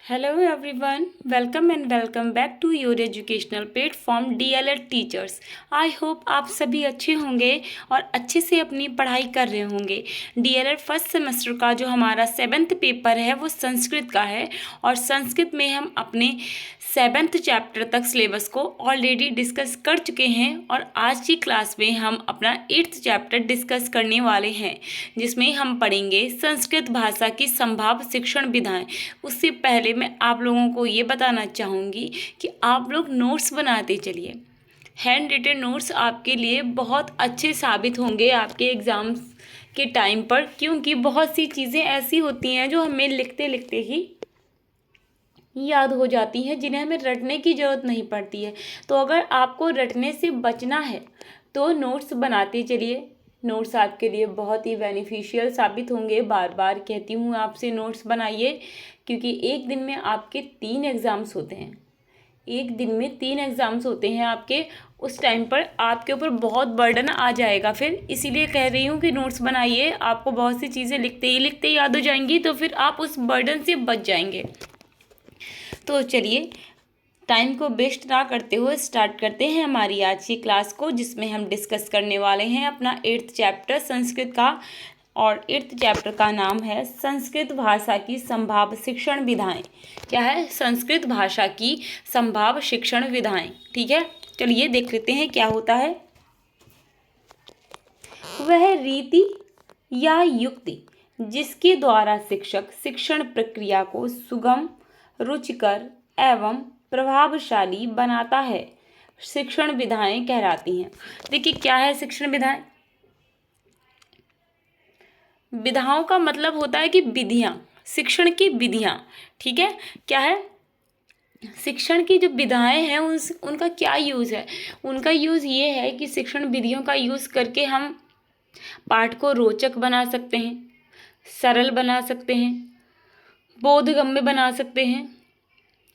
Hello everyone, welcome and welcome back to your educational platform DElEd teachers. I hope आप सभी अच्छे होंगे और अच्छे से अपनी पढ़ाई कर रहे होंगे। डीएलएड फर्स्ट सेमेस्टर का जो हमारा 7th पेपर है वो संस्कृत का है और संस्कृत में हम अपने 7th चैप्टर तक सिलेबस को ऑलरेडी डिस्कस कर चुके हैं और आज की क्लास में हम अपना 8th चैप्टर डिस्कस करने वाले हैं, जिसमें हम पढ़ेंगे संस्कृत भाषा की संभाव्य शिक्षण विधाएं। उससे पहले मैं आप लोगों को ये बताना चाहूँगी कि आप लोग नोट्स बनाते चलिए। हैंड रिटन नोट्स आपके लिए बहुत अच्छे साबित होंगे आपके एग्ज़ाम्स के टाइम पर, क्योंकि बहुत सी चीज़ें ऐसी होती हैं जो हमें लिखते लिखते ही याद हो जाती हैं, जिन्हें हमें रटने की ज़रूरत नहीं पड़ती है। तो अगर आपको रटने से बचना है तो नोट्स बनाते चलिए। नोट्स आपके लिए बहुत ही बेनिफिशियल साबित होंगे। बार बार कहती हूँ आपसे नोट्स बनाइए, क्योंकि एक दिन में आपके 3 एग्ज़ाम्स होते हैं। एक दिन में 3 एग्ज़ाम्स होते हैं आपके। उस टाइम पर आपके ऊपर बहुत बर्डन आ जाएगा। फिर इसीलिए कह रही हूँ कि नोट्स बनाइए। आपको बहुत सी चीज़ें लिखते ही याद हो जाएंगी, तो फिर आप उस बर्डन से बच जाएंगे। तो चलिए, टाइम को वेस्ट ना करते हुए स्टार्ट करते हैं हमारी आज की क्लास को, जिसमें हम डिस्कस करने वाले हैं अपना 8th चैप्टर संस्कृत का। और 8th चैप्टर का नाम है संस्कृत भाषा की संभाव्य शिक्षण विधाएं। क्या है? संस्कृत भाषा की संभाव्य शिक्षण विधाएं। ठीक है, चलिए देख लेते हैं क्या होता है। वह रीति या युक्ति जिसके द्वारा शिक्षक शिक्षण प्रक्रिया को सुगम, रुचिकर एवं प्रभावशाली बनाता है, शिक्षण विधाएं कहलाती हैं। देखिए, क्या है शिक्षण विधाएं? विधाओं का मतलब होता है कि विधियां, शिक्षण की विधियां। ठीक है, क्या है? शिक्षण की जो विधाएं हैं उनका क्या यूज़ है? उनका यूज़ ये है कि शिक्षण विधियों का यूज़ करके हम पाठ को रोचक बना सकते हैं, सरल बना सकते हैं, बोधगम्य बना सकते हैं।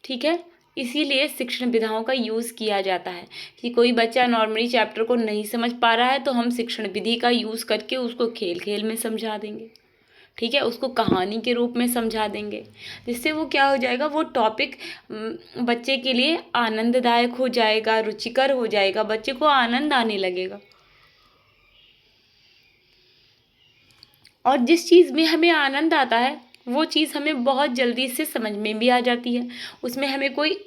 ठीक है, इसीलिए शिक्षण विधाओं का यूज़ किया जाता है कि कोई बच्चा नॉर्मली चैप्टर को नहीं समझ पा रहा है तो हम शिक्षण विधि का यूज़ करके उसको खेल खेल में समझा देंगे। ठीक है, उसको कहानी के रूप में समझा देंगे, जिससे वो क्या हो जाएगा, वो टॉपिक बच्चे के लिए आनंददायक हो जाएगा, रुचिकर हो जाएगा, बच्चे को आनंद आने लगेगा। और जिस चीज़ में हमें आनंद आता है वो चीज़ हमें बहुत जल्दी से समझ में भी आ जाती है। उसमें हमें कोई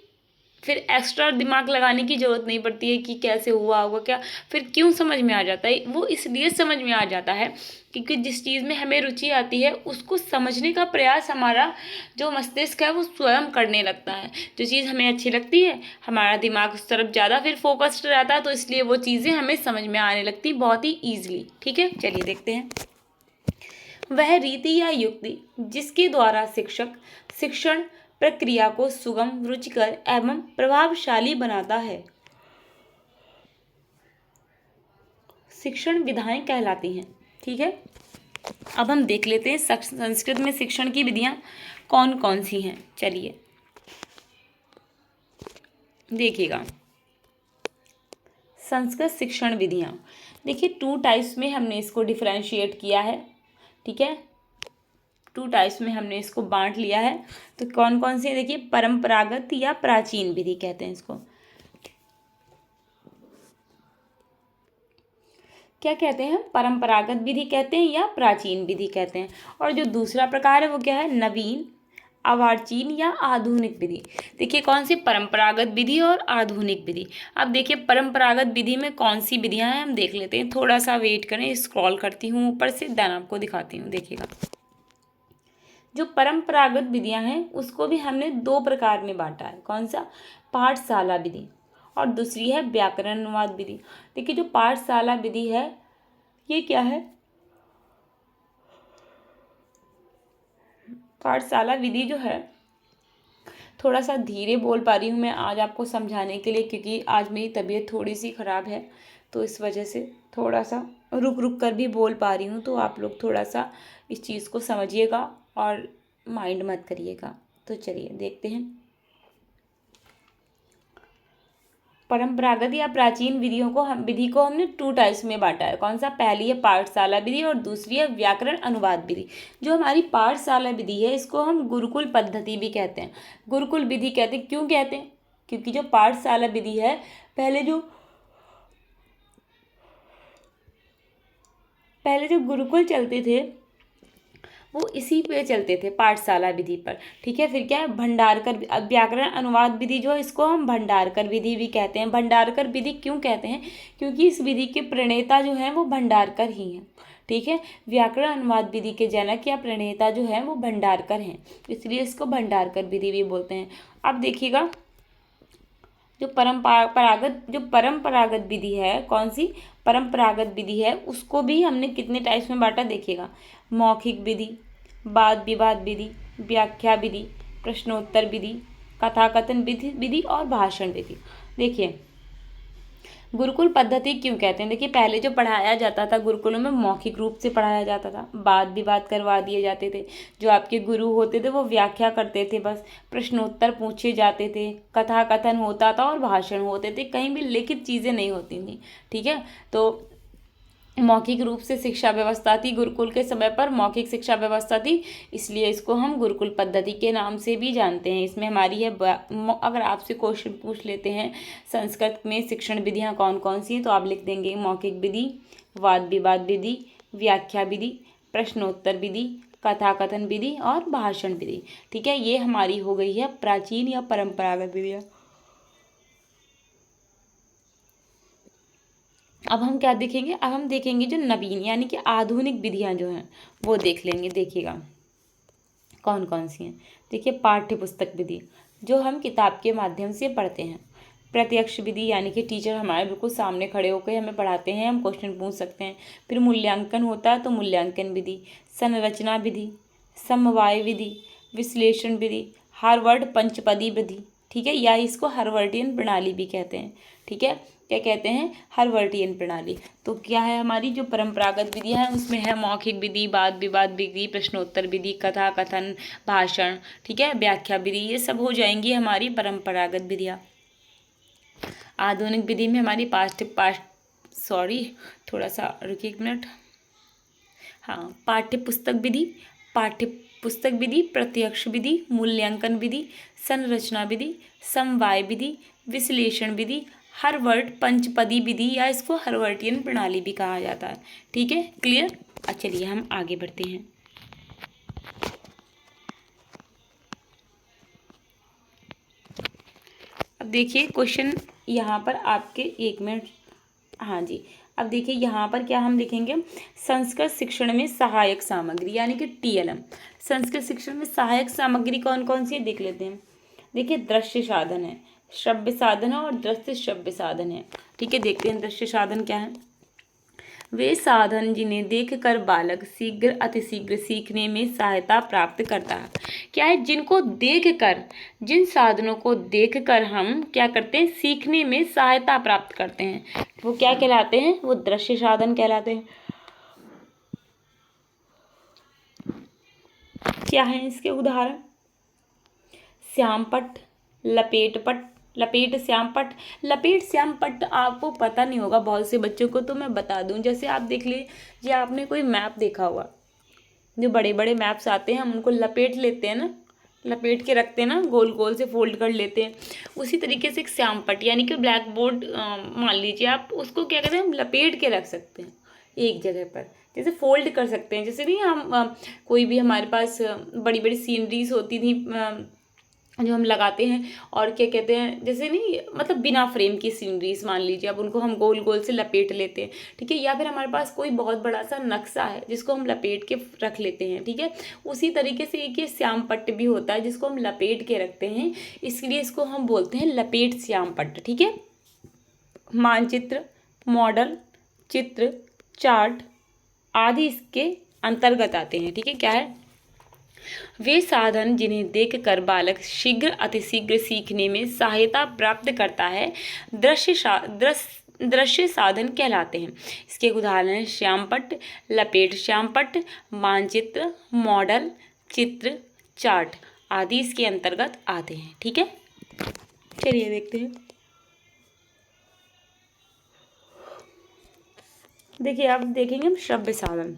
फिर एक्स्ट्रा दिमाग लगाने की ज़रूरत नहीं पड़ती है कि कैसे हुआ होगा क्या, फिर क्यों समझ में आ जाता है। वो इसलिए समझ में आ जाता है क्योंकि जिस चीज़ में हमें रुचि आती है उसको समझने का प्रयास हमारा जो मस्तिष्क है वो स्वयं करने लगता है। जो चीज़ हमें अच्छी लगती है हमारा दिमाग उस तरफ ज़्यादा फिर फोकस्ड रहता है, तो इसलिए वो चीज़ें हमें समझ में आने लगती बहुत ही ईजिली। ठीक है, चलिए देखते हैं। वह रीति या युक्ति जिसके द्वारा शिक्षक शिक्षण प्रक्रिया को सुगम, रुचिकर एवं प्रभावशाली बनाता है, शिक्षण विधाएं कहलाती हैं। ठीक है, अब हम देख लेते हैं संस्कृत में शिक्षण की विधियां कौन कौन सी हैं। चलिए देखिएगा, संस्कृत शिक्षण विधियां। देखिए, 2 टाइप्स में हमने इसको डिफरेंशिएट किया है। ठीक है, 2 टाइप्स में हमने इसको बांट लिया है। तो कौन कौन सी है? देखिए, परंपरागत या प्राचीन विधि कहते हैं इसको। क्या कहते हैं? परंपरागत विधि कहते हैं या प्राचीन विधि कहते हैं। और जो दूसरा प्रकार है वो क्या है? नवीन, अर्वाचीन या आधुनिक विधि। देखिए, कौन सी? परंपरागत विधि और आधुनिक विधि। अब देखिए, परंपरागत विधि में कौन सी विधियां हैं हम देख लेते हैं। थोड़ा सा वेट करें, स्क्रॉल करती हूँ ऊपर से, देन आपको दिखाती हूँ। देखिएगा, जो परंपरागत विधियां हैं उसको भी हमने 2 प्रकार में बांटा है। कौन सा? पाठशाला विधि और दूसरी है व्याकरण अनुवाद विधि। देखिए, जो पाठशाला विधि है ये क्या है? पाठशाला विधि जो है, थोड़ा सा धीरे बोल पा रही हूँ मैं आज आपको समझाने के लिए, क्योंकि आज मेरी तबीयत थोड़ी सी ख़राब है, तो इस वजह से थोड़ा सा रुक रुक कर भी बोल पा रही हूँ। तो आप लोग थोड़ा सा इस चीज़ को समझिएगा और माइंड मत करिएगा। तो चलिए देखते हैं। परंपरागत या प्राचीन विधि को हमने 2 टाइप्स में बांटा है। कौन सा? पहली है पाठशाला विधि और दूसरी है व्याकरण अनुवाद विधि। जो हमारी पाठशाला विधि है इसको हम गुरुकुल पद्धति भी कहते हैं, गुरुकुल विधि कहते हैं। क्यों कहते हैं? क्योंकि जो पाठशाला विधि है पहले जो गुरुकुल चलते थे वो इसी पे चलते थे, पाठशाला विधि पर। ठीक है, फिर क्या है? भंडारकर व्याकरण अनुवाद विधि जो है इसको हम भंडारकर विधि भी कहते हैं। भंडारकर विधि क्यों कहते हैं? क्योंकि इस विधि के प्रणेता जो हैं वो भंडारकर ही हैं। ठीक है, व्याकरण अनुवाद विधि के जनक या प्रणेता जो हैं वो भंडारकर हैं, इसलिए इसको भंडारकर विधि भी बोलते हैं। अब देखिएगा, जो परंपरागत विधि है, कौन सी परंपरागत विधि है, उसको भी हमने कितने टाइप्स में बांटा देखिएगा। मौखिक विधि, वाद विवाद विधि, व्याख्या विधि, प्रश्नोत्तर विधि, कथाकथन विधि और भाषण विधि। देखिए, गुरुकुल पद्धति क्यों कहते हैं? देखिए, पहले जो पढ़ाया जाता था गुरुकुलों में मौखिक रूप से पढ़ाया जाता था, वाद विवाद करवा दिए जाते थे। जो आपके गुरु होते थे वो व्याख्या करते थे, बस प्रश्नोत्तर पूछे जाते थे, कथा कथन होता था और भाषण होते थे, कहीं भी लिखित चीज़ें नहीं होती थी। ठीक है, तो मौखिक रूप से शिक्षा व्यवस्था थी, गुरुकुल के समय पर मौखिक शिक्षा व्यवस्था थी, इसलिए इसको हम गुरुकुल पद्धति के नाम से भी जानते हैं। इसमें हमारी है, अगर आपसे क्वेश्चन पूछ लेते हैं संस्कृत में शिक्षण विधियां कौन कौन सी हैं, तो आप लिख देंगे मौखिक विधि, वाद विवाद विधि, व्याख्या विधि, प्रश्नोत्तर विधि, कथाकथन विधि और भाषण विधि। ठीक है, ये हमारी हो गई है प्राचीन या परंपरागत विधियाँ। अब हम क्या देखेंगे? अब हम देखेंगे जो नवीन यानी कि आधुनिक विधियां जो हैं वो देख लेंगे। देखिएगा कौन कौन सी हैं। देखिए, पाठ्य पुस्तक विधि जो हम किताब के माध्यम से पढ़ते हैं। प्रत्यक्ष विधि यानी कि टीचर हमारे बिल्कुल सामने खड़े होकर हमें पढ़ाते हैं, हम क्वेश्चन पूछ सकते हैं। फिर मूल्यांकन होता है तो मूल्यांकन विधि, संरचना विधि, समवाय विधि, विश्लेषण विधि, हार्वर्ड पंचपदी विधि। ठीक है, या इसको हार्वर्डियन प्रणाली भी कहते हैं। ठीक है, क्या कहते हैं? हार्वर्डियन प्रणाली। तो क्या है हमारी जो परंपरागत विधियां हैं उसमें है मौखिक विधि, वाद विवाद विधि, प्रश्नोत्तर विधि, कथा कथन, भाषण, ठीक है, व्याख्या विधि, ये सब हो जाएंगी हमारी परंपरागत विधियां। आधुनिक विधि में हमारी थोड़ा सा रुकिए एक मिनट। हाँ, पाठ्य पुस्तक विधि, प्रत्यक्ष विधि, मूल्यांकन विधि, संरचना विधि, समवाय विधि, विश्लेषण विधि, हार्वर्ड पंचपदी विधि या इसको हार्वर्डियन प्रणाली भी कहा जाता है। ठीक है, क्लियर? चलिए हम आगे बढ़ते हैं। अब देखिए क्वेश्चन यहाँ पर आपके, एक मिनट, हाँ जी। अब देखिए यहाँ पर क्या हम लिखेंगे? संस्कृत शिक्षण में सहायक सामग्री यानी कि TLM। संस्कृत शिक्षण में सहायक सामग्री कौन कौन सी है देख लेते हैं। देखिए, दृश्य साधन है, श्रव्य साधन है और दृश्य श्रव्य साधन है। ठीक है, देखते हैं दृश्य साधन क्या है। वे साधन जिन्हें देखकर बालक शीघ्र अतिशीघ्र सीखने में सहायता प्राप्त करता है। क्या है? जिनको देखकर, जिन साधनों को देखकर हम क्या करते हैं? सीखने में सहायता प्राप्त करते हैं, वो क्या कहलाते हैं? वो दृश्य साधन कहलाते हैं। क्या है इसके उदाहरण? श्यामपट्ट, लपेटपट्ट, लपेट श्यामपट्ट। लपेट श्यामपट्ट आपको पता नहीं होगा बहुत से बच्चों को, तो मैं बता दूं। जैसे आप देख लीजिए, आपने कोई मैप देखा होगा, जो बड़े बड़े मैप्स आते हैं हम उनको लपेट लेते हैं ना, लपेट के रखते हैं ना, गोल गोल से फोल्ड कर लेते हैं। उसी तरीके से एक श्यामपट्ट यानी कि ब्लैक बोर्ड मान लीजिए, आप उसको क्या कहते हैं? हम लपेट के रख सकते हैं एक जगह पर, जैसे फोल्ड कर सकते हैं। जैसे नहीं हम कोई भी हमारे पास बड़ी बड़ी सीनरीज होती थी जो हम लगाते हैं, और क्या कहते हैं, जैसे नहीं मतलब बिना फ्रेम की सीनरीज मान लीजिए, अब उनको हम गोल गोल से लपेट लेते हैं। ठीक है, या फिर हमारे पास कोई बहुत बड़ा सा नक्शा है जिसको हम लपेट के रख लेते हैं। ठीक है, उसी तरीके से एक ये श्यामपट्ट भी होता है जिसको हम लपेट के रखते हैं, इसलिए इसको हम बोलते हैं लपेट श्यामपट्ट। ठीक है, मानचित्र, मॉडल, चित्र, चार्ट आदि इसके अंतर्गत आते हैं। ठीक है, क्या है? वे साधन जिन्हें देखकर बालक शीघ्र अतिशीघ्र सीखने में सहायता प्राप्त करता है, दृश्य साधन कहलाते हैं। इसके उदाहरण हैं श्यामपट्ट, लपेट श्यामपट्ट, मानचित्र, मॉडल, चित्र, चार्ट आदि इसके अंतर्गत आते हैं। ठीक है, चलिए देखते हैं। देखिए अब देखेंगे हम श्रव्य साधन।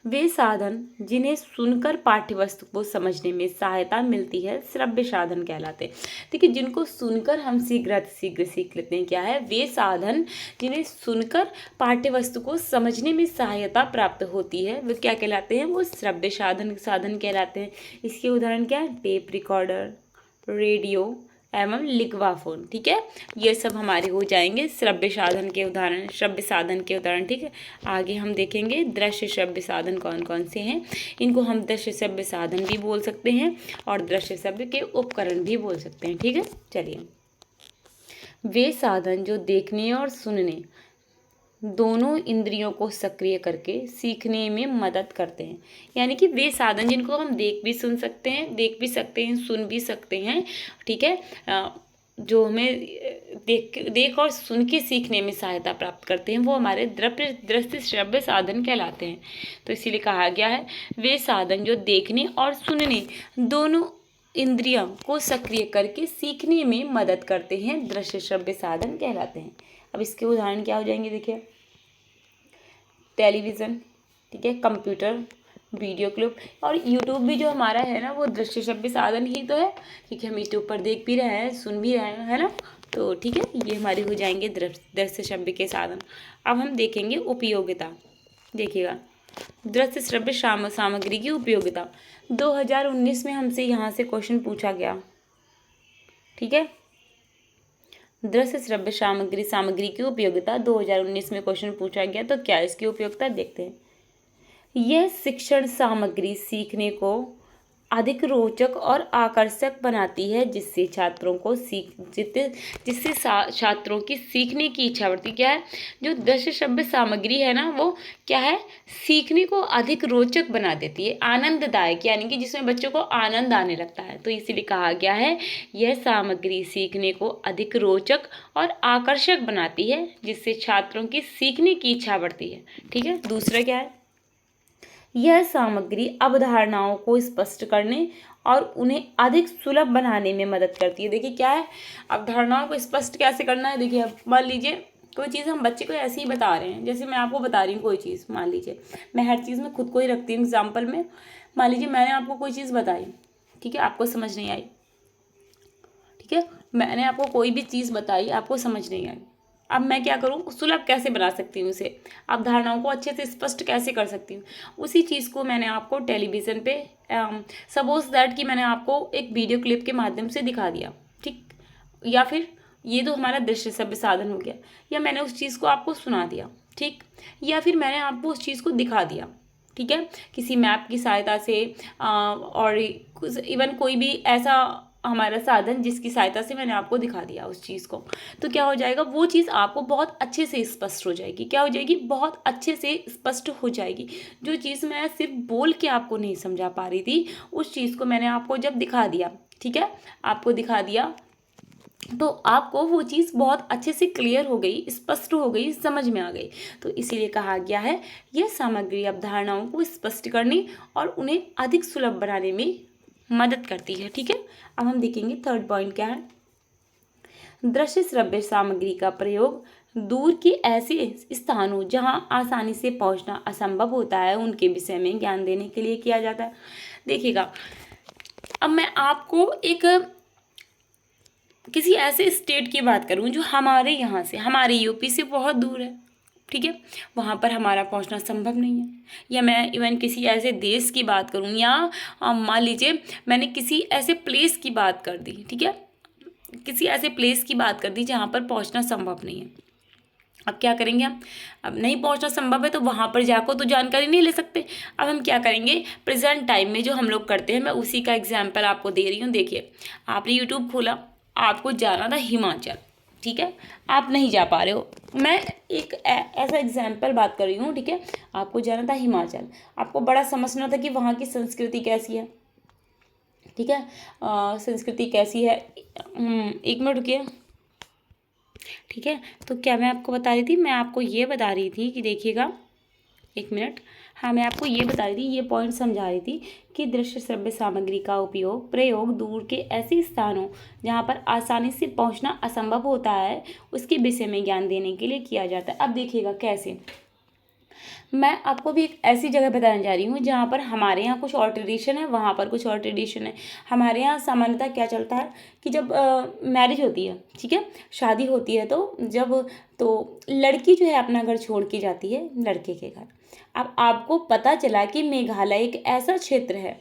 वे साधन जिन्हें सुनकर पाठ्य वस्तु को समझने में सहायता मिलती है श्रव्य साधन कहलाते हैं। देखिए जिनको सुनकर हम शीघ्र सीख लेते हैं, क्या है, वे साधन जिन्हें सुनकर पाठ्य वस्तु को समझने में सहायता प्राप्त होती है वे क्या कहलाते हैं, वो श्रव्य साधन कहलाते हैं। इसके उदाहरण क्या है, टेप रिकॉर्डर, रेडियो एवं लिखवाफोन। ठीक है, ये सब हमारे हो जाएंगे श्रव्य साधन के उदाहरण, श्रव्य साधन के उदाहरण। ठीक है, आगे हम देखेंगे दृश्य श्रव्य साधन कौन कौन से हैं। इनको हम दृश्य श्रव्य साधन भी बोल सकते हैं और दृश्य श्रव्य के उपकरण भी बोल सकते हैं। ठीक है, चलिए, वे साधन जो देखने और सुनने दोनों इंद्रियों को सक्रिय करके सीखने में मदद करते हैं। यानी कि वे साधन जिनको हम देख भी सकते हैं, सुन भी सकते हैं। ठीक है, जो हमें देख और सुन के सीखने में सहायता प्राप्त करते हैं वो हमारे दृश्य श्रव्य साधन कहलाते हैं। तो इसीलिए कहा गया है वे साधन जो देखने और सुनने दोनों इंद्रियों को सक्रिय करके सीखने में मदद करते हैं, दृश्य श्रव्य साधन कहलाते हैं। अब इसके उदाहरण क्या हो जाएंगे, देखिए, टेलीविज़न, ठीक है, कंप्यूटर, वीडियो क्लिप और यूट्यूब भी जो हमारा है ना वो दृश्य श्रव्य साधन ही तो है, क्योंकि हम यूट्यूब पर देख भी रहे हैं, सुन भी रहे हैं, है ना। तो ठीक है, ये हमारे हो जाएंगे दृश्य श्रव्य के साधन। अब हम देखेंगे उपयोगिता। देखिएगा, दृश्य श्रव्य सामग्री की उपयोगिता 2019 में हमसे यहाँ से क्वेश्चन पूछा गया। ठीक है, दृश्य श्रव्य सामग्री की उपयोगिता 2019 में क्वेश्चन पूछा गया। तो क्या इसकी उपयोगिता देखते हैं। यह शिक्षण सामग्री सीखने को अधिक रोचक और आकर्षक बनाती है, जिससे छात्रों की सीखने की इच्छा बढ़ती। क्या है, जो दृश्य श्रव्य सामग्री है ना वो क्या है, सीखने को अधिक रोचक बना देती है, आनंददायक, यानी कि जिसमें बच्चों को आनंद आने लगता है। तो इसीलिए कहा गया है यह सामग्री सीखने को अधिक रोचक और आकर्षक बनाती है, जिससे छात्रों की सीखने की इच्छा बढ़ती है। ठीक है, दूसरा क्या है, यह सामग्री अवधारणाओं को स्पष्ट करने और उन्हें अधिक सुलभ बनाने में मदद करती है। देखिए क्या है, अवधारणाओं को स्पष्ट कैसे करना है। देखिए मान लीजिए कोई चीज़ हम बच्चे को ऐसे ही बता रहे हैं, जैसे मैं आपको बता रही हूँ कोई चीज़, मान लीजिए मैं हर चीज़ में खुद को ही रखती हूँ एग्जाम्पल में। मान लीजिए मैंने आपको कोई चीज़ बताई, ठीक है, आपको समझ नहीं आई। ठीक है, मैंने आपको कोई भी चीज़ बताई, आपको समझ नहीं आई। अब मैं क्या करूँ, सुलभ कैसे बना सकती हूँ उसे, अवधारणाओं को अच्छे से स्पष्ट कैसे कर सकती हूँ। उसी चीज़ को मैंने आपको टेलीविज़न पे सपोज दैट कि मैंने आपको एक वीडियो क्लिप के माध्यम से दिखा दिया। ठीक, या फिर ये तो हमारा दृश्य श्रव्य साधन हो गया, या मैंने उस चीज़ को आपको सुना दिया। ठीक, या फिर मैंने आपको उस चीज़ को दिखा दिया। ठीक है, किसी मैप की सहायता से और इवन कोई भी ऐसा हमारा साधन जिसकी सहायता से मैंने आपको दिखा दिया उस चीज़ को। तो क्या हो जाएगा, वो चीज़ आपको बहुत अच्छे से स्पष्ट हो जाएगी। क्या हो जाएगी, बहुत अच्छे से स्पष्ट हो जाएगी। जो चीज़ मैं सिर्फ बोल के आपको नहीं समझा पा रही थी, उस चीज़ को मैंने आपको जब दिखा दिया, ठीक है, आपको दिखा दिया, तो आपको वो चीज़ बहुत अच्छे से क्लियर हो गई, स्पष्ट हो गई, समझ में आ गई। तो इसीलिए कहा गया है यह सामग्री अवधारणाओं को स्पष्ट करने और उन्हें अधिक सुलभ बनाने में मदद करती है। ठीक है, अब हम देखेंगे थर्ड पॉइंट क्या है। दृश्य श्रव्य सामग्री का प्रयोग दूर के ऐसे स्थानों जहां आसानी से पहुंचना असंभव होता है उनके विषय में ज्ञान देने के लिए किया जाता है। देखिएगा, अब मैं आपको एक किसी ऐसे स्टेट की बात करूं जो हमारे यहाँ से, हमारे यूपी से बहुत दूर है। ठीक है, वहाँ पर हमारा पहुँचना संभव नहीं है। या मैं इवन किसी ऐसे देश की बात करूँ, या मान लीजिए मैंने किसी ऐसे प्लेस की बात कर दी। ठीक है, किसी ऐसे प्लेस की बात कर दी जहाँ पर पहुँचना संभव नहीं है। अब क्या करेंगे हम, अब नहीं पहुँचना संभव है तो वहाँ पर जाकर तो जानकारी नहीं ले सकते। अब हम क्या करेंगे, प्रेजेंट टाइम में जो हम लोग करते हैं, मैं उसी का एग्जाम्पल आपको दे रही हूँ। देखिए, आपने यूट्यूब खोला, आपको जाना था हिमाचल, ठीक है, आप नहीं जा पा रहे हो। मैं एक ऐसा एग्जाम्पल बात कर रही हूँ। ठीक है, आपको जाना था हिमाचल, आपको बड़ा समझना था कि वहाँ की संस्कृति कैसी है। ठीक है, संस्कृति कैसी है, एक मिनट रुकिए। ठीक है, तो क्या मैं आपको बता रही थी, मैं आपको ये बता रही थी कि देखिएगा, एक मिनट, हाँ, मैं आपको ये बता रही थी, ये पॉइंट समझा रही थी कि दृश्य श्रव्य सामग्री का प्रयोग दूर के ऐसे स्थानों जहाँ पर आसानी से पहुँचना असंभव होता है उसके विषय में ज्ञान देने के लिए किया जाता है। अब देखिएगा कैसे। मैं आपको भी एक ऐसी जगह बताने जा रही हूँ जहाँ पर हमारे यहाँ कुछ और ट्रेडिशन है, वहाँ पर कुछ और ट्रेडिशन है। हमारे यहाँ सामान्यतः क्या चलता है कि जब मैरिज होती है, ठीक है, शादी होती है, तो लड़की जो है अपना घर छोड़ के जाती है लड़के के घर। अब आपको पता चला कि मेघालय एक ऐसा क्षेत्र है,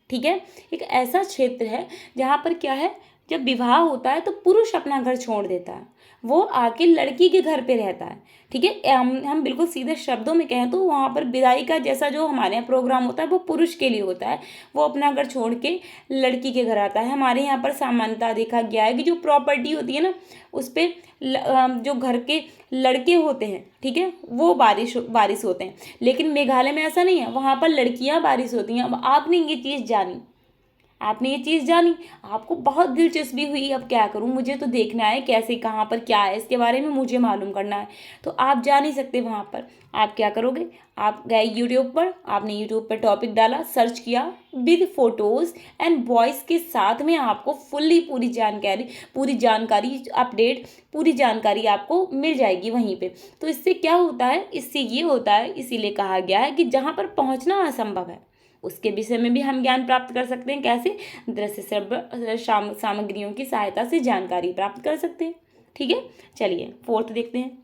ठीक है, एक ऐसा क्षेत्र है जहाँ पर क्या है, जब विवाह होता है तो पुरुष अपना घर छोड़ देता है, वो आके लड़की के घर पे रहता है, ठीक है। हम बिल्कुल सीधे शब्दों में कहें तो वहाँ पर विदाई का जैसा जो हमारे यहाँ प्रोग्राम होता है वो पुरुष के लिए होता है, वो अपना घर छोड़ के लड़की के घर आता है। हमारे यहाँ पर सामान्यतः देखा गया है कि जो प्रॉपर्टी होती है ना, उस पर जो घर के लड़के होते हैं, ठीक है, वो बारिश होते हैं। लेकिन मेघालय में ऐसा नहीं है, वहाँ पर लड़कियाँ बारिश होती हैं। अब आपने ये चीज़ जानी, आपको बहुत दिलचस्पी हुई, अब क्या करूं, मुझे तो देखना है कैसे, कहाँ पर क्या है, इसके बारे में मुझे मालूम करना है। तो आप जा नहीं सकते वहाँ पर, आप क्या करोगे, आप गए यूट्यूब पर, आपने यूट्यूब पर टॉपिक डाला, सर्च किया, विद फोटोज़ एंड वॉइस के साथ में आपको पूरी जानकारी अपडेट, पूरी जानकारी आपको मिल जाएगी वहीं पे। तो इससे क्या होता है, इससे ये होता है, इसीलिए कहा गया है कि जहाँ पर पहुँचना असंभव है उसके विषय में भी हम ज्ञान प्राप्त कर सकते हैं। कैसे? दृश्य श्रव्य सामग्रियों की सहायता से जानकारी प्राप्त कर सकते हैं। ठीक है, चलिए फोर्थ देखते हैं।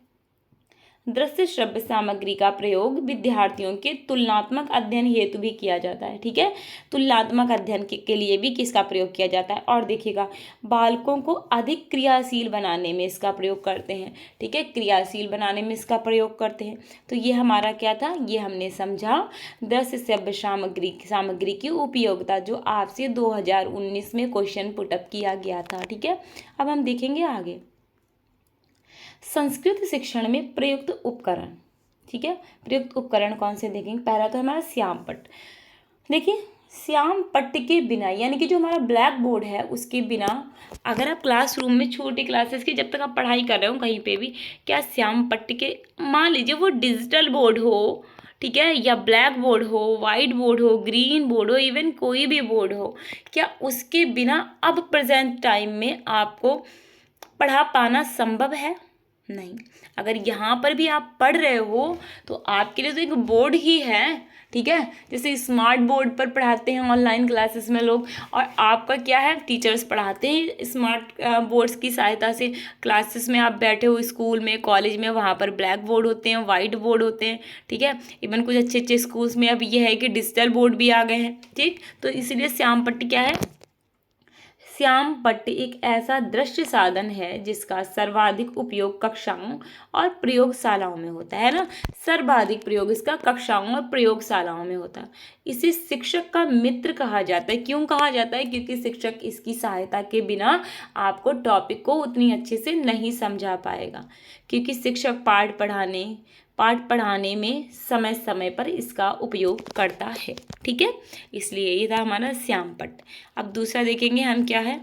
दृश्य श्रव्य सामग्री का प्रयोग विद्यार्थियों के तुलनात्मक अध्ययन हेतु भी किया जाता है। ठीक है, तुलनात्मक अध्ययन के लिए भी किसका प्रयोग किया जाता है? और देखिएगा, बालकों को अधिक क्रियाशील बनाने में इसका प्रयोग करते हैं। ठीक है, क्रियाशील बनाने में इसका प्रयोग करते हैं। तो ये हमारा क्या था, ये हमने समझा दृश्य श्रव्य सामग्री की उपयोगिता, जो आपसे 2019 में क्वेश्चन पुटअप किया गया था। ठीक है, अब हम देखेंगे आगे संस्कृत शिक्षण में प्रयुक्त उपकरण। ठीक है, प्रयुक्त उपकरण कौन से देखेंगे? पहला तो हमारा श्यामपट्ट। देखिए, श्यामपट्ट के बिना, यानी कि जो हमारा ब्लैक बोर्ड है उसके बिना, अगर आप क्लासरूम में छोटी क्लासेस की जब तक आप पढ़ाई कर रहे हो कहीं पे भी, क्या श्यामपट्ट के, मान लीजिए वो डिजिटल बोर्ड हो, ठीक है, या ब्लैक बोर्ड हो, वाइट बोर्ड हो, ग्रीन बोर्ड हो, इवन कोई भी बोर्ड हो, क्या उसके बिना अब प्रेजेंट टाइम में आपको पढ़ा पाना संभव है? नहीं। अगर यहाँ पर भी आप पढ़ रहे हो तो आपके लिए तो एक बोर्ड ही है। ठीक है, जैसे स्मार्ट बोर्ड पर पढ़ाते हैं ऑनलाइन क्लासेस में लोग, और आपका क्या है, टीचर्स पढ़ाते हैं स्मार्ट बोर्ड्स की सहायता से। क्लासेस में आप बैठे हो स्कूल में, कॉलेज में, वहाँ पर ब्लैक बोर्ड होते हैं, वाइट बोर्ड होते हैं। ठीक है, इवन कुछ अच्छे अच्छे स्कूल्स में अब ये है कि डिजिटल बोर्ड भी आ गए हैं। ठीक, तो इसीलिए श्यामपट्ट क्या है, श्यामपट्ट एक ऐसा दृश्य साधन है जिसका सर्वाधिक उपयोग कक्षाओं और प्रयोगशालाओं में होता है ना, सर्वाधिक प्रयोग इसका कक्षाओं और प्रयोगशालाओं में होता है। इसे शिक्षक का मित्र कहा जाता है। क्यों कहा जाता है? क्योंकि शिक्षक इसकी सहायता के बिना आपको टॉपिक को उतनी अच्छे से नहीं समझा पाएगा, क्योंकि शिक्षक पाठ पढ़ाने में समय समय पर इसका उपयोग करता है। ठीक है, इसलिए ये था हमारा श्यामपट्ट। अब दूसरा देखेंगे हम, क्या है,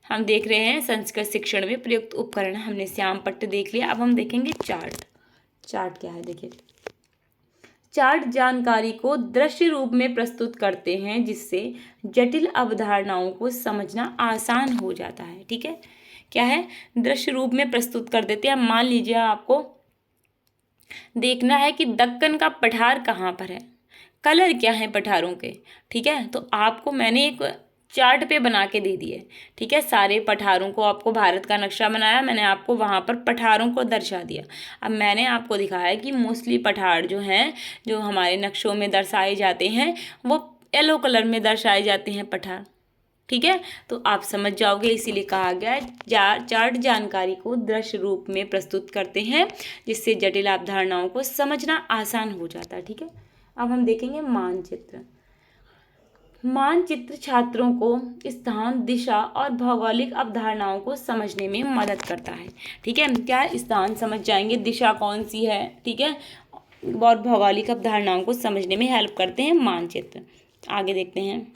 हम देख रहे हैं संस्कृत शिक्षण में प्रयुक्त उपकरण। हमने श्यामपट्ट देख लिया, अब हम देखेंगे चार्ट। चार्ट क्या है? देखिए, चार्ट जानकारी को दृश्य रूप में प्रस्तुत करते हैं जिससे जटिल अवधारणाओं को समझना आसान हो जाता है। ठीक है, क्या है, दृश्य रूप में प्रस्तुत कर देते हैं। मान लीजिए आपको देखना है कि दक्कन का पठार कहाँ पर है, कलर क्या है पठारों के। ठीक है, तो आपको मैंने एक चार्ट पे बना के दे दिए। ठीक है, सारे पठारों को, आपको भारत का नक्शा बनाया मैंने, आपको वहाँ पर पठारों को दर्शा दिया। अब मैंने आपको दिखाया कि मोस्टली पठार जो हैं, जो हमारे नक्शों में दर्शाए जाते हैं, वो येलो कलर में दर्शाए जाते हैं पठार। ठीक है, तो आप समझ जाओगे, इसीलिए कहा गया है चार्ट जानकारी को दृश्य रूप में प्रस्तुत करते हैं जिससे जटिल अवधारणाओं को समझना आसान हो जाता है। ठीक है, अब हम देखेंगे मानचित्र। मानचित्र छात्रों को स्थान, दिशा और भौगोलिक अवधारणाओं को समझने में मदद करता है। ठीक है, क्या स्थान समझ जाएंगे, दिशा कौन सी है, ठीक है, और भौगोलिक अवधारणाओं को समझने में हेल्प करते हैं मानचित्र। आगे देखते हैं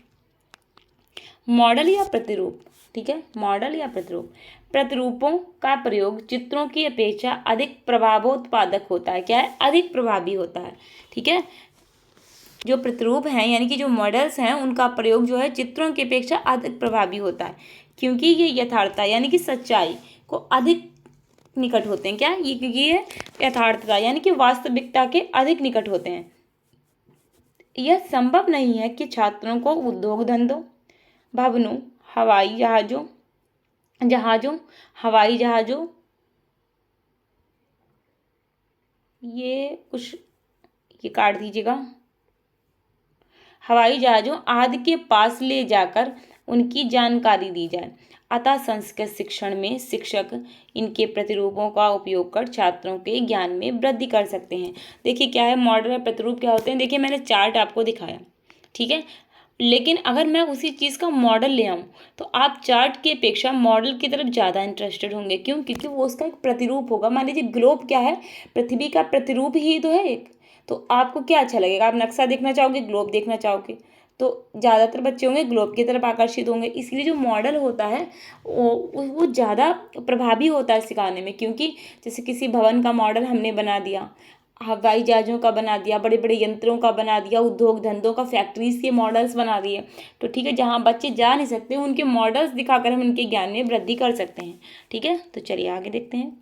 मॉडल या प्रतिरूप। ठीक है, मॉडल या प्रतिरूप। प्रतिरूपों का प्रयोग चित्रों की अपेक्षा अधिक प्रभावोत्पादक होता है। क्या है? अधिक प्रभावी होता है। ठीक है, जो प्रतिरूप हैं यानी कि जो मॉडल्स हैं उनका प्रयोग जो है चित्रों की अपेक्षा अधिक प्रभावी होता है, क्योंकि ये यथार्थता यानी कि सच्चाई को अधिक निकट होते हैं। क्या ये, क्योंकि ये यथार्थता यानी कि वास्तविकता के अधिक निकट होते हैं। यह संभव नहीं है कि छात्रों को उद्योग धंधों, भवनों, हवाई जहाज़ों जहाज़ों हवाई जहाज़ों ये काट दीजिएगा, हवाई जहाज़ों आदि के पास ले जाकर उनकी जानकारी दी जाए। अतः संस्कृत शिक्षण में शिक्षक इनके प्रतिरूपों का उपयोग कर छात्रों के ज्ञान में वृद्धि कर सकते हैं। देखिए क्या है, मॉडल और प्रतिरूप क्या होते हैं। देखिए मैंने चार्ट आपको दिखाया, ठीक है, लेकिन अगर मैं उसी चीज़ का मॉडल ले आऊँ तो आप चार्ट की अपेक्षा मॉडल की तरफ ज़्यादा इंटरेस्टेड होंगे। क्यों? क्योंकि वो उसका एक प्रतिरूप होगा। मान लीजिए ग्लोब क्या है, पृथ्वी का प्रतिरूप ही तो है एक। तो आपको क्या अच्छा लगेगा, आप नक्शा देखना चाहोगे, ग्लोब देखना चाहोगे, तो ज़्यादातर बच्चे होंगे ग्लोब की तरफ आकर्षित होंगे। इसलिए जो मॉडल होता है वो ज़्यादा प्रभावी होता है सिखाने में। क्योंकि जैसे किसी भवन का मॉडल हमने बना दिया, हवाई जहाज़ों का बना दिया, बड़े बड़े यंत्रों का बना दिया, उद्योग धंधों का, फैक्ट्रीज के मॉडल्स बना दिए, तो ठीक है, जहाँ बच्चे जा नहीं सकते उनके मॉडल्स दिखाकर हम उनके ज्ञान में वृद्धि कर सकते हैं। ठीक है, तो चलिए आगे देखते हैं।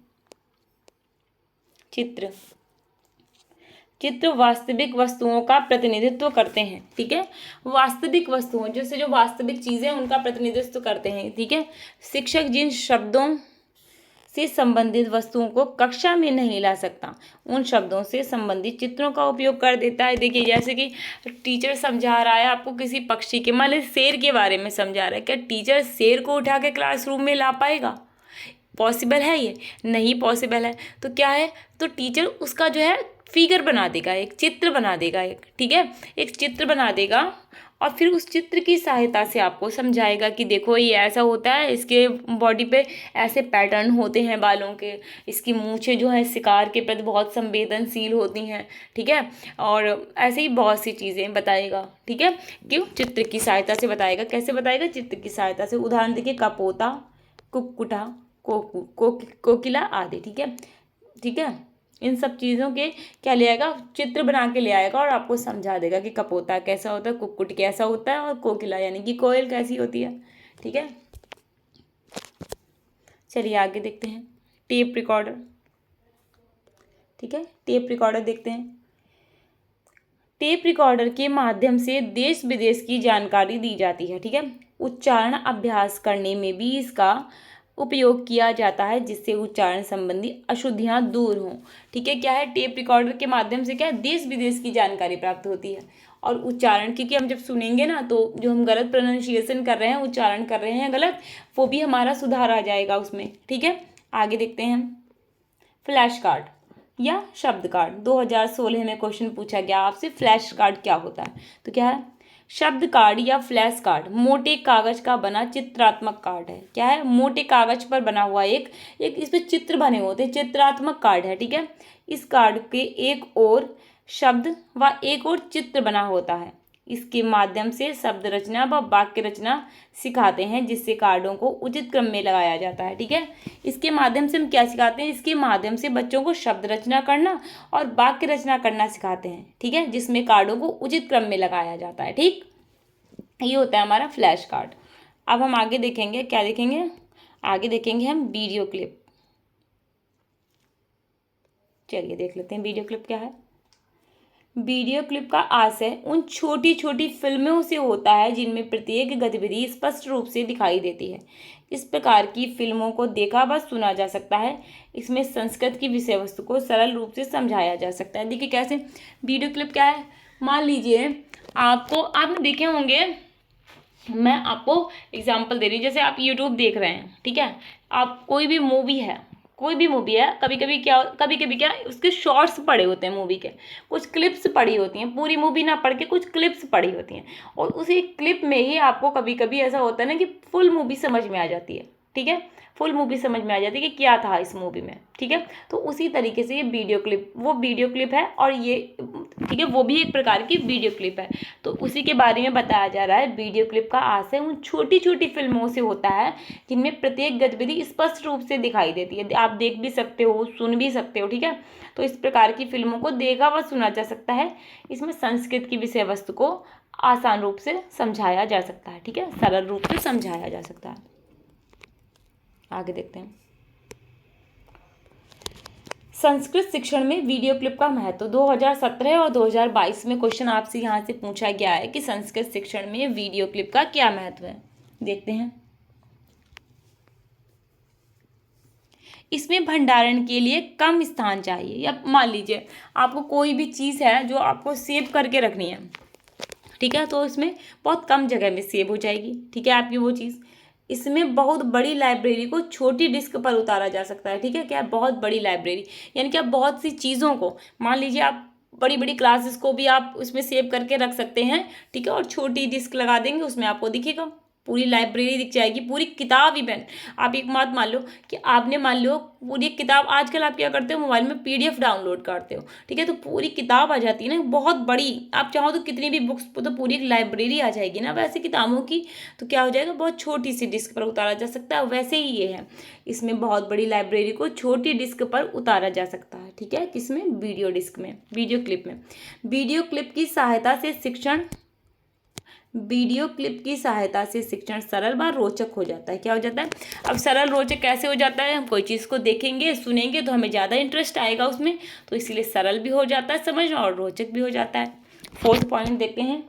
चित्र वास्तविक वस्तुओं का प्रतिनिधित्व करते हैं। ठीक है, वास्तविक वस्तुओं जैसे जो वास्तविक चीज़ें उनका प्रतिनिधित्व करते हैं। ठीक है, शिक्षक जिन शब्दों से संबंधित वस्तुओं को कक्षा में नहीं ला सकता, उन शब्दों से संबंधित चित्रों का उपयोग कर देता है। देखिए जैसे कि टीचर समझा रहा है आपको किसी पक्षी के, मान लीजिए शेर के बारे में समझा रहा है, क्या टीचर शेर को उठा के क्लासरूम में ला पाएगा? पॉसिबल है? ये नहीं पॉसिबल है। तो क्या है, तो टीचर उसका जो है फिगर बना देगा, एक चित्र बना देगा, एक, ठीक है, एक चित्र बना देगा और फिर उस चित्र की सहायता से आपको समझाएगा कि देखो ये ऐसा होता है, इसके बॉडी पे ऐसे पैटर्न होते हैं बालों के, इसकी मूंछें जो है शिकार के प्रति बहुत संवेदनशील होती हैं। ठीक है, और ऐसे ही बहुत सी चीज़ें बताएगा। ठीक है, क्यों? चित्र की सहायता से बताएगा। कैसे बताएगा? चित्र की सहायता से। उदाहरण देखिए, कपोता, कुक्कुटा, कोकिला आदि। ठीक है, ठीक है, इन सब चीज़ों के क्या ले आएगा, चित्र बना के ले आएगा और आपको समझा देगा कि कपोता कैसा होता है, कुक्कुट कैसा होता है और कोकिला यानी कि कोयल कैसी होती है। ठीक है, चलिए आगे देखते हैं। Tape recorder. ठीक है, टेप रिकॉर्डर देखते हैं। टेप रिकॉर्डर के माध्यम से देश विदेश की जानकारी दी जाती है। ठीक है, उच्चारण अभ्यास करने में भी इसका उपयोग किया जाता है, जिससे उच्चारण संबंधी अशुद्धियां दूर हों। ठीक है, क्या है, टेप रिकॉर्डर के माध्यम से क्या है, देश विदेश की जानकारी प्राप्त होती है। और उच्चारण, क्योंकि हम जब सुनेंगे ना तो जो हम गलत प्रोनाउंसिएशन कर रहे हैं, उच्चारण कर रहे हैं गलत, वो भी हमारा सुधार आ जाएगा उसमें। ठीक है, आगे देखते हैं हम। फ्लैश कार्ड या शब्द कार्ड। 2016 में क्वेश्चन पूछा गया आपसे, फ्लैश कार्ड क्या होता है? तो क्या है, शब्द कार्ड या फ्लैश कार्ड मोटे कागज का बना चित्रात्मक कार्ड है। क्या है, मोटे कागज पर बना हुआ एक इसमें चित्र बने होते हैं, चित्रात्मक कार्ड है। ठीक है, इस कार्ड के एक ओर शब्द व एक ओर चित्र बना होता है। इसके माध्यम से शब्द रचना व वाक्य रचना सिखाते हैं, जिससे कार्डों को उचित क्रम में लगाया जाता है। ठीक है, इसके माध्यम से हम क्या सिखाते हैं, इसके माध्यम से बच्चों को शब्द रचना करना और वाक्य रचना करना सिखाते हैं। ठीक है, जिसमें कार्डों को उचित क्रम में लगाया जाता है। ठीक, ये होता है हमारा फ्लैश कार्ड। अब हम आगे देखेंगे, क्या देखेंगे, आगे देखेंगे हम वीडियो क्लिप। चलिए देख लेते हैं वीडियो क्लिप क्या है। वीडियो क्लिप का आशय उन छोटी छोटी फिल्मों से होता है जिनमें प्रत्येक गतिविधि स्पष्ट रूप से दिखाई देती है। इस प्रकार की फिल्मों को देखा व सुना जा सकता है। इसमें संस्कृत की विषय वस्तु को सरल रूप से समझाया जा सकता है। देखिए कैसे, वीडियो क्लिप क्या है, मान लीजिए आपने देखे होंगे, मैं आपको एग्जाम्पल दे रही हूँ, जैसे आप यूट्यूब देख रहे हैं, ठीक है, आप कोई भी मूवी है, कभी कभी क्या उसके शॉर्ट्स पड़े होते हैं मूवी के, कुछ क्लिप्स पड़ी होती हैं, पूरी मूवी ना पढ़ के कुछ क्लिप्स पड़ी होती हैं, और उसी क्लिप में ही आपको कभी कभी ऐसा होता है ना कि फुल मूवी समझ में आ जाती है। ठीक है, फुल मूवी समझ में आ जाती है कि क्या था इस मूवी में, ठीक है। तो उसी तरीके से ये वीडियो क्लिप, वो वीडियो क्लिप है और ये, ठीक है, वो भी एक प्रकार की वीडियो क्लिप है। तो उसी के बारे में बताया जा रहा है। वीडियो क्लिप का आशय उन छोटी छोटी फिल्मों से होता है जिनमें प्रत्येक गतिविधि स्पष्ट रूप से दिखाई देती है, आप देख भी सकते हो, सुन भी सकते हो, ठीक है। तो इस प्रकार की फिल्मों को देखा व सुना जा सकता है। इसमें संस्कृत की विषय वस्तु को आसान रूप से समझाया जा सकता है, ठीक है, सरल रूप से समझाया जा सकता है। आगे देखते हैं, संस्कृत शिक्षण में वीडियो क्लिप का महत्व। 2017 और 2022 में क्वेश्चन आपसे यहाँ से पूछा गया है कि संस्कृत शिक्षण में वीडियो क्लिप का क्या महत्व है। देखते हैं, इसमें भंडारण के लिए कम स्थान चाहिए। या मान लीजिए आपको कोई भी चीज़ है जो आपको सेव करके रखनी है, ठीक है, तो इसमें बहुत कम जगह में सेव हो जाएगी, ठीक है, आपकी वो चीज़। इसमें बहुत बड़ी लाइब्रेरी को छोटी डिस्क पर उतारा जा सकता है, ठीक है, क्या बहुत बड़ी लाइब्रेरी, यानी कि आप बहुत सी चीज़ों को, मान लीजिए आप बड़ी बड़ी क्लासेस को भी आप उसमें सेव करके रख सकते हैं, ठीक है, और छोटी डिस्क लगा देंगे, उसमें आपको दिखेगा, पूरी लाइब्रेरी दिख जाएगी, पूरी किताब। इवन आप एक बात मान लो कि आपने, मान लो पूरी किताब, आजकल आप क्या करते हो, मोबाइल में PDF डाउनलोड करते हो, ठीक है, तो पूरी किताब आ जाती है ना, बहुत बड़ी, आप चाहो तो कितनी भी बुक्स, तो पूरी एक लाइब्रेरी आ जाएगी ना। वैसे किताबों की तो क्या हो जाएगा, बहुत छोटी सी डिस्क पर उतारा जा सकता है, वैसे ही ये है, इसमें बहुत बड़ी लाइब्रेरी को छोटी डिस्क पर उतारा जा सकता है, ठीक है, किसमें, वीडियो डिस्क में, वीडियो क्लिप में। वीडियो क्लिप की सहायता से शिक्षण, वीडियो क्लिप की सहायता से शिक्षण सरल व रोचक हो जाता है। क्या हो जाता है, अब सरल रोचक कैसे हो जाता है, हम कोई चीज़ को देखेंगे सुनेंगे तो हमें ज़्यादा इंटरेस्ट आएगा उसमें, तो इसीलिए सरल भी हो जाता है समझ और रोचक भी हो जाता है। 4th पॉइंट देखते हैं,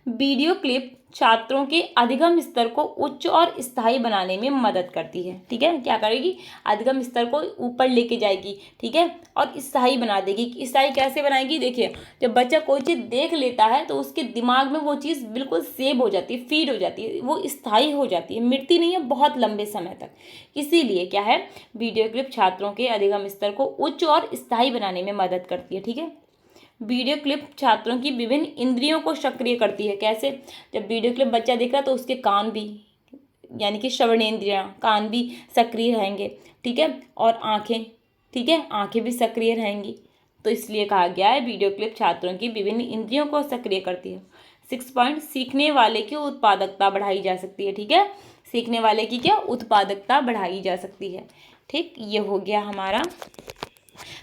वीडियो क्लिप छात्रों के अधिगम स्तर को उच्च और स्थायी बनाने में मदद करती है, ठीक है, क्या करेगी, अधिगम स्तर को ऊपर लेके जाएगी, ठीक है, और स्थायी बना देगी। स्थायी कैसे बनाएगी, देखिए, जब बच्चा कोई चीज़ देख लेता है तो उसके दिमाग में वो चीज़ बिल्कुल सेव हो जाती है, फीड हो जाती है, वो स्थायी हो जाती है, मिटती नहीं है बहुत लंबे समय तक। इसीलिए क्या है, वीडियो क्लिप छात्रों के अधिगम स्तर को उच्च और स्थायी बनाने में मदद करती है, ठीक है। वीडियो क्लिप छात्रों की विभिन्न इंद्रियों को सक्रिय करती है। कैसे, जब वीडियो क्लिप बच्चा देख रहा है तो उसके कान भी, यानी कि श्रवणेंद्रियां, कान भी सक्रिय रहेंगे, ठीक है, और आंखें, ठीक है, आंखें भी सक्रिय रहेंगी। तो इसलिए कहा गया है वीडियो क्लिप छात्रों की विभिन्न इंद्रियों को सक्रिय करती है। 6 पॉइंट, सीखने वाले की उत्पादकता बढ़ाई जा सकती है, ठीक है, सीखने वाले की क्या, उत्पादकता बढ़ाई जा सकती है, ठीक। ये हो गया हमारा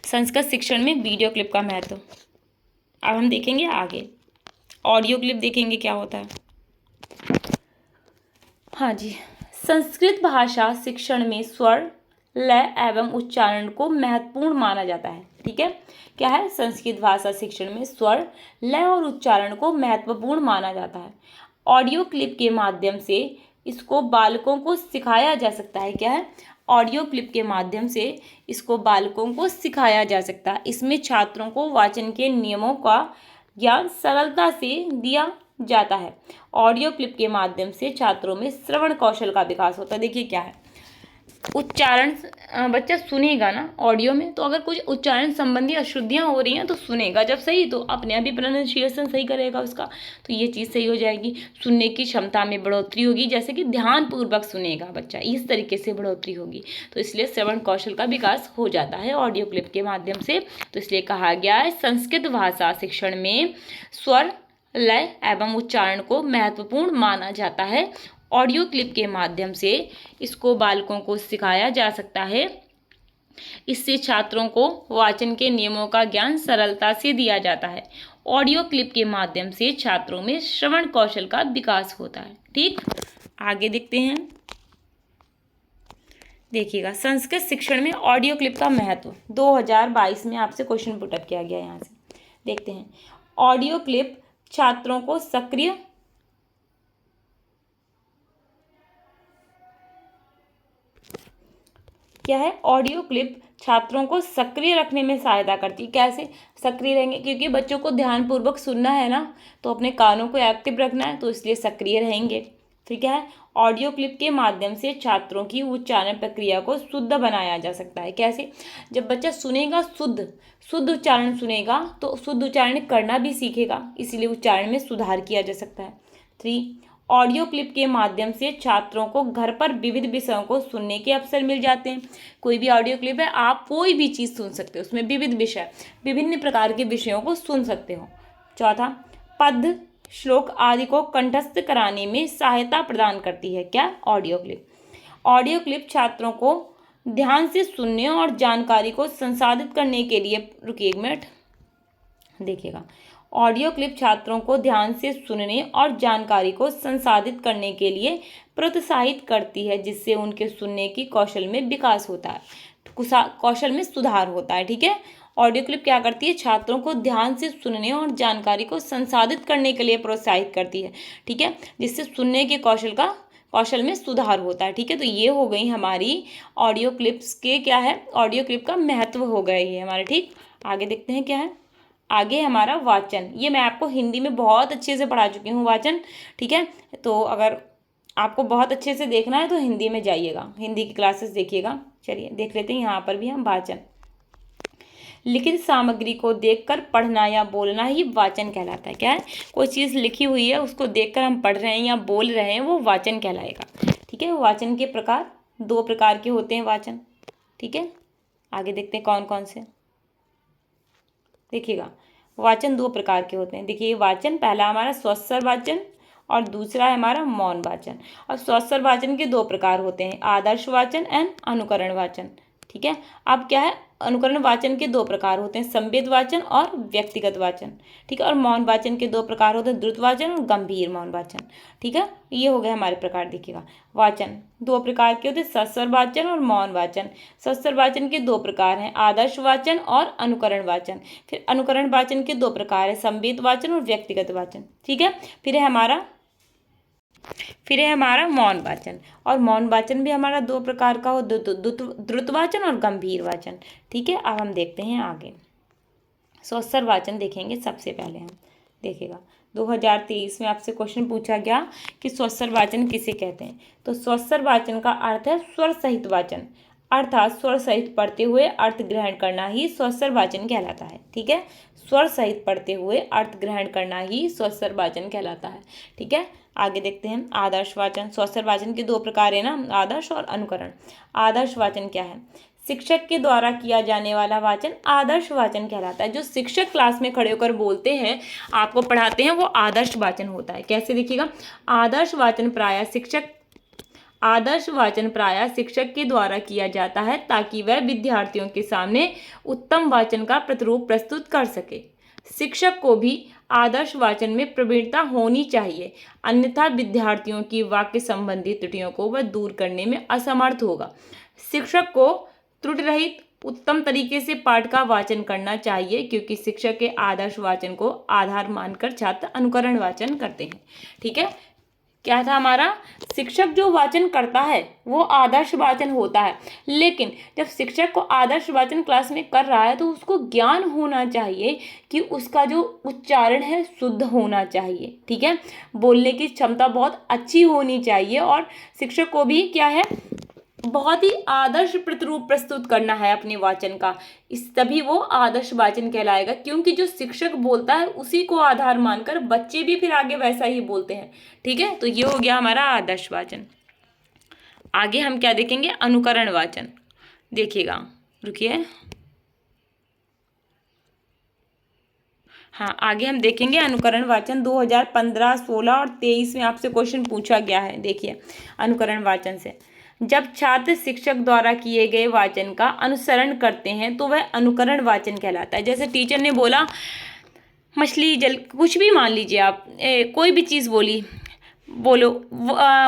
संस्कृत शिक्षण में वीडियो क्लिप का महत्व। अब हम देखेंगे आगे, ऑडियो क्लिप देखेंगे क्या होता है। हाँ जी, संस्कृत भाषा शिक्षण में स्वर, लय एवं उच्चारण को महत्वपूर्ण माना जाता है, ठीक है, क्या है, संस्कृत भाषा शिक्षण में स्वर, लय और उच्चारण को महत्वपूर्ण माना जाता है। ऑडियो क्लिप के माध्यम से इसको बालकों को सिखाया जा सकता है। क्या है, ऑडियो क्लिप के माध्यम से इसको बालकों को सिखाया जा सकता है। इसमें छात्रों को वाचन के नियमों का ज्ञान सरलता से दिया जाता है। ऑडियो क्लिप के माध्यम से छात्रों में श्रवण कौशल का विकास होता है। देखिए क्या है, उच्चारण, बच्चा सुनेगा ना ऑडियो में, तो अगर कुछ उच्चारण संबंधी अशुद्धियाँ हो रही हैं तो सुनेगा, जब सही तो अपने आप ही प्रोनाउंसिएशन सही करेगा उसका, तो ये चीज़ सही हो जाएगी। सुनने की क्षमता में बढ़ोतरी होगी, जैसे कि ध्यानपूर्वक सुनेगा बच्चा, इस तरीके से बढ़ोतरी होगी, तो इसलिए श्रवण कौशल का विकास हो जाता है ऑडियो क्लिप के माध्यम से। तो इसलिए कहा गया है संस्कृत भाषा शिक्षण में स्वर, लय एवं उच्चारण को महत्वपूर्ण माना जाता है। ऑडियो क्लिप के माध्यम से इसको बालकों को सिखाया जा सकता है। इससे छात्रों को वाचन के नियमों का ज्ञान सरलता से दिया जाता है। ऑडियो क्लिप के माध्यम से छात्रों में श्रवण कौशल का विकास होता है, ठीक। आगे देखते हैं, देखिएगा संस्कृत शिक्षण में ऑडियो क्लिप का महत्व 2022 में आपसे क्वेश्चन पुटअप किया गया। यहाँ से देखते हैं, ऑडियो क्लिप छात्रों को सक्रिय, क्या है, ऑडियो क्लिप छात्रों को सक्रिय रखने में सहायता करती है। कैसे सक्रिय रहेंगे, क्योंकि बच्चों को ध्यानपूर्वक सुनना है ना, तो अपने कानों को एक्टिव रखना है, तो इसलिए सक्रिय रहेंगे। फिर क्या है, ऑडियो क्लिप के माध्यम से छात्रों की उच्चारण प्रक्रिया को शुद्ध बनाया जा सकता है। कैसे, जब बच्चा सुनेगा शुद्ध उच्चारण सुनेगा तो शुद्ध उच्चारण करना भी सीखेगा, इसीलिए उच्चारण में सुधार किया जा सकता है। 3, ऑडियो क्लिप के माध्यम से छात्रों को घर पर विविध विषयों को सुनने के अवसर मिल जाते हैं। कोई भी ऑडियो क्लिप है, आप कोई भी चीज़ सुन सकते हो, उसमें विविध विषय, विभिन्न प्रकार के विषयों को सुन सकते हो। चौथा, पद्य, श्लोक आदि को कंठस्थ कराने में सहायता प्रदान करती है। क्या? Audio clip. ऑडियो क्लिप छात्रों को ध्यान से सुनने और जानकारी को संसाधित करने के लिए, रुकिए एक मिनट, देखिएगा, ऑडियो क्लिप छात्रों को ध्यान से सुनने और जानकारी को संसाधित करने के लिए प्रोत्साहित करती है, जिससे उनके सुनने की कौशल में विकास होता है, कौशल में सुधार होता है। ठीक है, ऑडियो क्लिप क्या करती है? छात्रों को ध्यान से सुनने और जानकारी को संसाधित करने के लिए प्रोत्साहित करती है। ठीक है, जिससे सुनने के कौशल में सुधार होता है। ठीक है, तो ये हो गई हमारी ऑडियो क्लिप्स के, क्या है, ऑडियो क्लिप का महत्व हो गया ये हमारे। ठीक, आगे देखते हैं क्या है। आगे हमारा वाचन, ये मैं आपको हिंदी में बहुत अच्छे से पढ़ा चुकी हूँ वाचन। ठीक है, तो अगर आपको बहुत अच्छे से देखना है तो हिंदी में जाइएगा, हिंदी की क्लासेस देखिएगा। चलिए देख लेते हैं यहाँ पर भी हम वाचन। लिखित सामग्री को देखकर पढ़ना या बोलना ही वाचन कहलाता है। क्या है? कोई चीज़ लिखी हुई है, उसको देखकर हम पढ़ रहे हैं या बोल रहे हैं, वो वाचन कहलाएगा। ठीक है, वाचन के प्रकार 2 प्रकार के होते हैं वाचन। ठीक है, आगे देखते हैं कौन कौन से। देखिएगा, वाचन 2 प्रकार के होते हैं। देखिए वाचन, पहला हमारा स्वस्वर वाचन और दूसरा है हमारा मौन वाचन। और स्वस्वर वाचन के 2 प्रकार होते हैं, आदर्श वाचन एंड अनुकरण वाचन। ठीक है, अब क्या है, अनुकरण वाचन के 2 प्रकार होते हैं, संवेद वाचन और व्यक्तिगत वाचन। ठीक है, और मौन वाचन के 2 प्रकार होते हैं, द्रुत वाचन और गंभीर मौन वाचन। ठीक है, ये हो गए हमारे प्रकार। देखिएगा, वाचन 2 प्रकार के होते हैं, सस्वर वाचन और मौन वाचन। सस्वर वाचन के 2 प्रकार हैं, आदर्श वाचन और अनुकरण वाचन। फिर अनुकरण वाचन के 2 प्रकार है, संवेद वाचन और व्यक्तिगत वाचन। ठीक है, फिर है हमारा मौन वाचन, और मौन वाचन भी हमारा 2 प्रकार का हो, द्रुत वाचन और गंभीर वाचन। ठीक है, अब हम देखते हैं आगे। स्वस्वर वाचन देखेंगे सबसे पहले हम। देखिएगा, 2023 में आपसे क्वेश्चन पूछा गया कि स्वस्वर वाचन किसे कहते हैं। तो स्वस्वर वाचन का अर्थ है स्वर सहित वाचन, अर्थात स्वर सहित पढ़ते हुए अर्थ ग्रहण करना ही स्वस्वर वाचन कहलाता है। ठीक है, स्वर सहित पढ़ते हुए अर्थ ग्रहण करना ही स्वस्वर वाचन कहलाता है। ठीक है, आगे देखते हैं आदर्श वाचन। स्वस्वर वाचन के 2 प्रकार है ना, आदर्श और अनुकरण। आदर्श वाचन क्या है? शिक्षक के द्वारा किया जाने वाला वाचन आदर्श वाचन कहलाता है। जो शिक्षक क्लास में खड़े होकर बोलते हैं, आपको पढ़ाते हैं, वो आदर्श वाचन होता है। कैसे? देखिएगा, आदर्श वाचन प्रायः शिक्षक के द्वारा किया जाता है ताकि वह विद्यार्थियों के सामने उत्तम वाचन का प्रतिरूप प्रस्तुत कर सके। शिक्षक को भी आदर्श वाचन में प्रवीणता होनी चाहिए, अन्यथा विद्यार्थियों की वाक्य संबंधी त्रुटियों को वह दूर करने में असमर्थ होगा। शिक्षक को त्रुटि रहित उत्तम तरीके से पाठ का वाचन करना चाहिए, क्योंकि शिक्षक के आदर्श वाचन को आधार मानकर छात्र अनुकरण वाचन करते हैं। ठीक है, क्या था हमारा? शिक्षक जो वाचन करता है वो आदर्श वाचन होता है, लेकिन जब शिक्षक को आदर्श वाचन क्लास में कर रहा है तो उसको ज्ञान होना चाहिए कि उसका जो उच्चारण है शुद्ध होना चाहिए। ठीक है, बोलने की क्षमता बहुत अच्छी होनी चाहिए, और शिक्षक को भी क्या है, बहुत ही आदर्श प्रतिरूप प्रस्तुत करना है अपने वाचन का, इस तभी वो आदर्श वाचन कहलाएगा। क्योंकि जो शिक्षक बोलता है उसी को आधार मानकर बच्चे भी फिर आगे वैसा ही बोलते हैं। ठीक है, तो ये हो गया हमारा आदर्श वाचन। आगे हम क्या देखेंगे? अनुकरण वाचन। देखिएगा, रुकिए, हाँ, आगे हम देखेंगे अनुकरण वाचन। 2015, 16 और 23 में आपसे क्वेश्चन पूछा गया है। देखिए, अनुकरण वाचन से जब छात्र शिक्षक द्वारा किए गए वाचन का अनुसरण करते हैं तो वह अनुकरण वाचन कहलाता है। जैसे टीचर ने बोला मछली जल, कुछ भी मान लीजिए आप, कोई भी चीज़ बोलो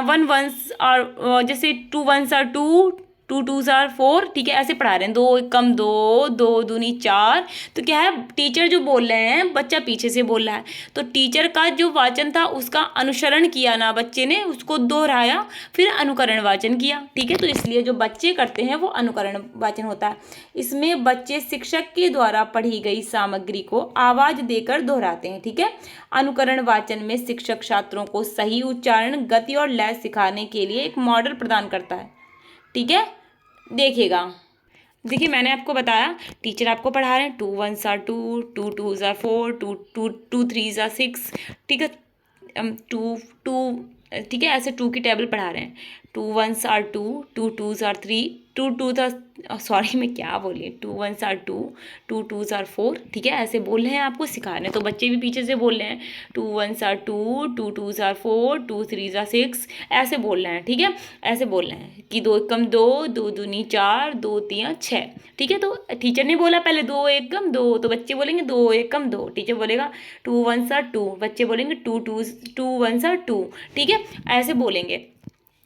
1 1 और जैसे 2 1 आर 2, 2 2 आर 4। ठीक है, ऐसे पढ़ा रहे हैं, 2 कम 2, 2 दूनी 4। तो क्या है, टीचर जो बोल रहे हैं, बच्चा पीछे से बोल रहा है, तो टीचर का जो वाचन था उसका अनुसरण किया ना बच्चे ने, उसको दोहराया, फिर अनुकरण वाचन किया। ठीक है, तो इसलिए जो बच्चे करते हैं वो अनुकरण वाचन होता है। इसमें बच्चे शिक्षक के द्वारा पढ़ी गई सामग्री को आवाज़ देकर दोहराते हैं। ठीक है, अनुकरण वाचन में शिक्षक छात्रों को सही उच्चारण, गति और लय सिखाने के लिए एक मॉडल प्रदान करता है। ठीक है, देखिएगा, देखिए मैंने आपको बताया, टीचर आपको पढ़ा रहे हैं 2 1 आर 2, 2 2 आर 4, 2 2 3 आर 6। ठीक है, 2 2 ठीक है, ऐसे 2 की टेबल पढ़ा रहे हैं। 2 1s are 2, 2 2s are 3, 2 2s are, sorry मैं क्या बोली, 2 1s are 2, 2 2s are 4। ठीक है, ऐसे बोल रहे हैं, आपको सिखा रहे हैं, तो बच्चे भी पीछे से बोल रहे हैं 2 1s are 2, 2 2s are 4, 2 3s are 6, ऐसे बोल रहे हैं। ठीक है, ऐसे बोल रहे हैं कि 2 एकम 2, 2 दूनी 4, 2 3 6। ठीक है, तो टीचर ने बोला पहले 2 एकम 2, तो बच्चे बोलेंगे 2 एकम 2। टीचर बोलेगा 2 1s are 2, बच्चे बोलेंगे 2 1s are 2। ठीक है, ऐसे बोलेंगे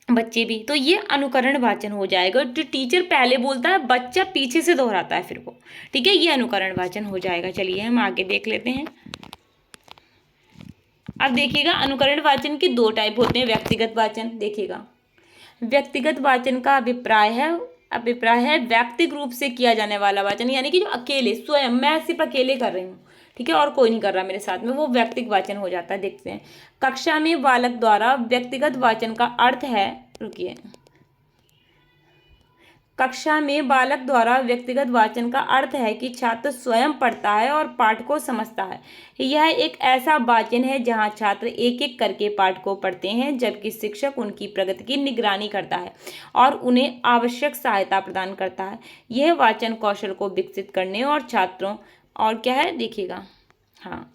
बच्चे भी। तो ये अनुकरण वाचन हो जाएगा। जो टीचर पहले बोलता है, बच्चा पीछे से दोहराता है फिर वो। ठीक है, ये अनुकरण वाचन हो जाएगा। चलिए हम आगे देख लेते हैं। अब देखिएगा, अनुकरण वाचन के 2 टाइप होते हैं। व्यक्तिगत वाचन, देखिएगा, व्यक्तिगत वाचन का अभिप्राय है व्यक्तिगत रूप से किया जाने वाला वाचन, यानी कि जो अकेले स्वयं, मैं सिर्फ अकेले कर रही हूँ, ठीक है, और कोई नहीं कर रहा मेरे साथ में, वो व्यक्तिगत वाचन हो जाता है। देखते हैं, कक्षा में बालक द्वारा व्यक्तिगत वाचन का अर्थ है, रुकिए, कक्षा में बालक द्वारा व्यक्तिगत वाचन का अर्थ है कि छात्र स्वयं पढ़ता है और पाठ को समझता है। यह एक ऐसा वाचन है जहां छात्र एक एक करके पाठ को पढ़ते हैं, जबकि शिक्षक उनकी प्रगति की निगरानी करता है और उन्हें आवश्यक सहायता प्रदान करता है। यह वाचन कौशल को विकसित करने और छात्रों, और क्या है देखिएगा, हाँ,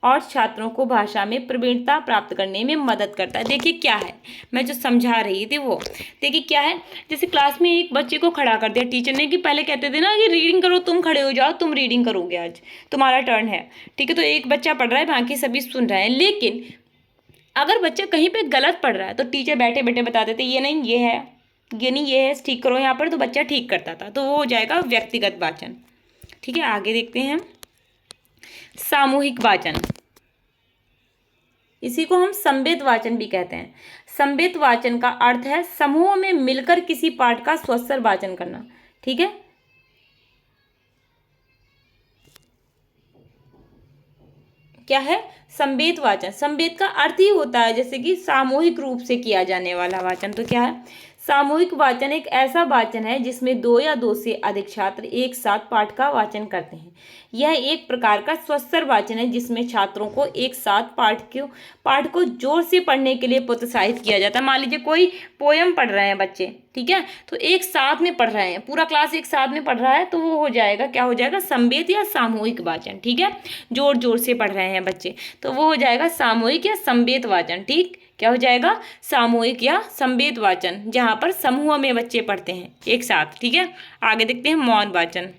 और छात्रों को भाषा में प्रवीणता प्राप्त करने में मदद करता है। देखिए क्या है, मैं जो समझा रही थी वो, देखिए क्या है, जैसे क्लास में एक बच्चे को खड़ा कर दिया टीचर ने, कि पहले कहते थे ना कि रीडिंग करो, तुम खड़े हो जाओ, तुम रीडिंग करोगे, आज तुम्हारा टर्न है। ठीक है, तो एक बच्चा पढ़ रहा है, बाकी सभी सुन रहे हैं, लेकिन अगर बच्चा कहीं पर गलत पढ़ रहा है तो टीचर बैठे बैठे बता देते, ये नहीं ये है, ये नहीं ये है, ठीक करो यहाँ पर, तो बच्चा ठीक करता था। तो वो हो जाएगा व्यक्तिगत वाचन। ठीक है, आगे देखते हैं, सामूहिक वाचन, इसी को हम संवेद वाचन भी कहते हैं। संवेद वाचन का अर्थ है समूह में मिलकर किसी पाठ का स्वस्वर वाचन करना। ठीक है, क्या है संवेद वाचन, संवेद का अर्थ ही होता है जैसे कि सामूहिक रूप से किया जाने वाला वाचन। तो क्या है, सामूहिक वाचन एक ऐसा वाचन है जिसमें 2 या 2 से अधिक छात्र एक साथ पाठ का वाचन करते हैं। यह एक प्रकार का स्वस्वर वाचन है जिसमें छात्रों को एक साथ पाठ को जोर से पढ़ने के लिए प्रोत्साहित किया जाता है। मान लीजिए कोई पोयम पढ़ रहे हैं बच्चे, ठीक है, तो एक साथ में पढ़ रहे हैं, पूरा क्लास एक साथ में पढ़ रहा है, तो वो हो जाएगा, क्या हो जाएगा, संवेद या सामूहिक वाचन। ठीक है, जोर जोर से पढ़ रहे हैं बच्चे, तो वो हो जाएगा सामूहिक या संवेद वाचन। ठीक, क्या हो जाएगा, सामूहिक या संवेद वाचन, जहां पर समूह में बच्चे पढ़ते हैं एक साथ। ठीक है, आगे देखते हैं मौन वाचन।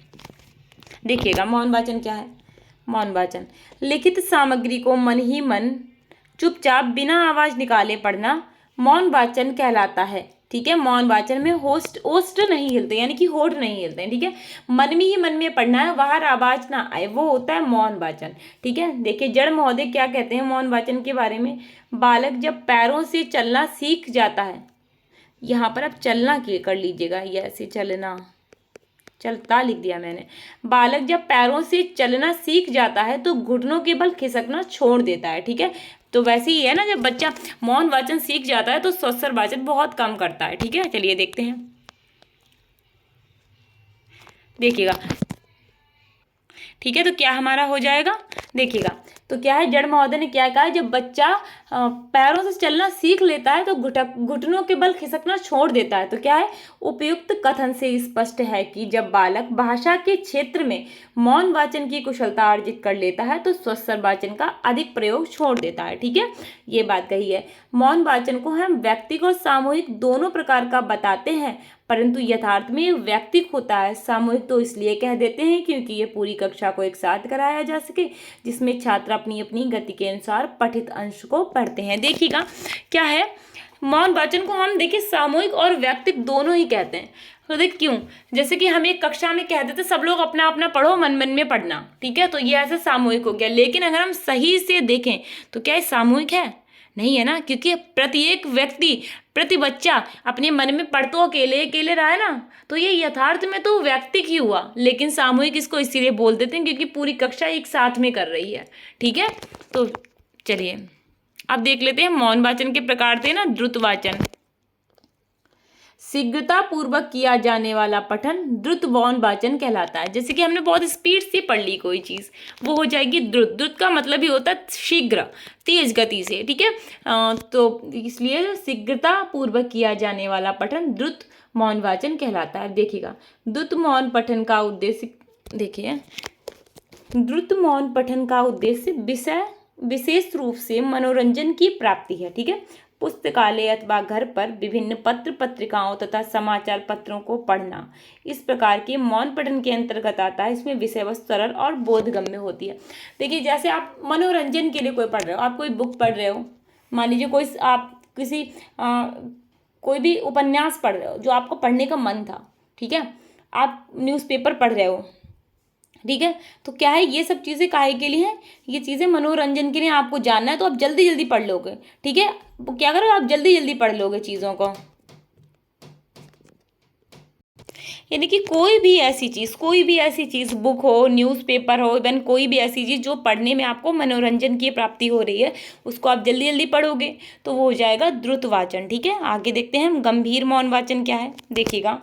देखिएगा मौन वाचन क्या है। मौन वाचन, लिखित सामग्री को मन ही मन चुपचाप बिना आवाज निकाले पढ़ना मौन वाचन कहलाता है। ठीक है, मौन वाचन में ओष्ठ नहीं हिलते, यानी कि होठ नहीं हिलते हैं। ठीक है, मन में ही मन में पढ़ना है, बाहर आवाज ना आए, वो होता है मौन वाचन। ठीक है, देखिए जड़ महोदय क्या कहते हैं मौन वाचन के बारे में, बालक जब पैरों से चलना सीख जाता है, यहाँ पर आप चलना कर लीजिएगा, ये ऐसे चलना, चलता लिख दिया मैंने। बालक जब पैरों से चलना सीख जाता है तो घुटनों के बल खिसकना छोड़ देता है। ठीक है, तो वैसे ही है ना, जब बच्चा मौन वाचन सीख जाता है तो स्वस्वर वाचन बहुत कम करता है। ठीक है, चलिए देखते हैं, देखिएगा। ठीक है, तो क्या हमारा हो जाएगा, देखिएगा, तो क्या है, जड़ महोदय ने क्या कहा, जब बच्चा पैरों से चलना सीख लेता है तो घुटनों के बल खिसकना छोड़ देता है। तो क्या है, उपयुक्त कथन से स्पष्ट है कि जब बालक भाषा के क्षेत्र में मौन वाचन की कुशलता अर्जित कर लेता है तो स्वस्वर वाचन का अधिक प्रयोग छोड़ देता है। ठीक है, ये बात कही है। मौन वाचन को हम व्यक्तिगत और सामूहिक दोनों प्रकार का बताते हैं, परंतु यथार्थ में व्यक्तिगत होता है। सामूहिक तो इसलिए कह देते हैं क्योंकि ये पूरी कक्षा को एक साथ कराया जा सके, जिसमें छात्र अपनी अपनी गति के अनुसार पठित अंश को पढ़ते हैं। देखिएगा क्या है, मौन वाचन को हम देखिए सामूहिक और व्यक्तिगत दोनों ही कहते हैं। तो देख क्यों, जैसे कि हम एक कक्षा में कह देते सब लोग अपना अपना पढ़ो, मन मन में पढ़ना, ठीक है, तो ये ऐसा सामूहिक हो गया। लेकिन अगर हम सही से देखें तो क्या ये सामूहिक है, नहीं है ना, क्योंकि प्रत्येक व्यक्ति, प्रति बच्चा अपने मन में पढ़ तो अकेले अकेले रहा है ना, तो ये यथार्थ में तो व्यक्तिगत ही हुआ। लेकिन सामूहिक इसको इसीलिए बोल देते हैं क्योंकि पूरी कक्षा एक साथ में कर रही है। ठीक है, तो चलिए अब देख लेते हैं मौन वाचन के प्रकार थे ना, द्रुत वाचन। शीघ्रता पूर्वक किया जाने वाला पठन द्रुत मौन वाचन कहलाता है। जैसे कि हमने बहुत स्पीड से पढ़ ली कोई चीज़, वो हो जाएगी द्रुत। द्रुत का मतलब ही होता है शीघ्र, तेज गति से, ठीक है। तो इसलिए शीघ्रता पूर्वक किया जाने वाला पठन द्रुत मौन वाचन कहलाता है। देखिएगा, द्रुत मौन पठन का उद्देश्य, देखिए, द्रुत मौन पठन का उद्देश्य विशेष रूप से मनोरंजन की प्राप्ति है, ठीक है। पुस्तकालय अथवा घर पर विभिन्न पत्र पत्रिकाओं तथा समाचार पत्रों को पढ़ना इस प्रकार के मौन पठन के अंतर्गत आता है। इसमें विषय वस्तु सरल और बोधगम्य होती है। देखिए, जैसे आप मनोरंजन के लिए कोई पढ़ रहे हो, आप कोई बुक पढ़ रहे हो, मान लीजिए कोई आप किसी कोई भी उपन्यास पढ़ रहे हो जो आपको पढ़ने का मन था, ठीक है। आप न्यूज़पेपर पढ़ रहे हो, ठीक है। तो क्या है, ये सब चीज़ें काहे के लिए हैं, ये चीज़ें मनोरंजन के लिए। आपको जानना है तो आप जल्दी जल्दी पढ़ लोगे, ठीक है। क्या करो, आप जल्दी जल्दी पढ़ लोगे चीज़ों को। यानी कि कोई भी ऐसी चीज़ बुक हो, न्यूज़पेपर हो, इवन कोई भी ऐसी चीज़ जो पढ़ने में आपको मनोरंजन की प्राप्ति हो रही है, उसको आप जल्दी जल्दी पढ़ोगे तो वो हो जाएगा द्रुत वाचन, ठीक है। आगे देखते हैं हम गंभीर मौन वाचन क्या है। देखिएगा,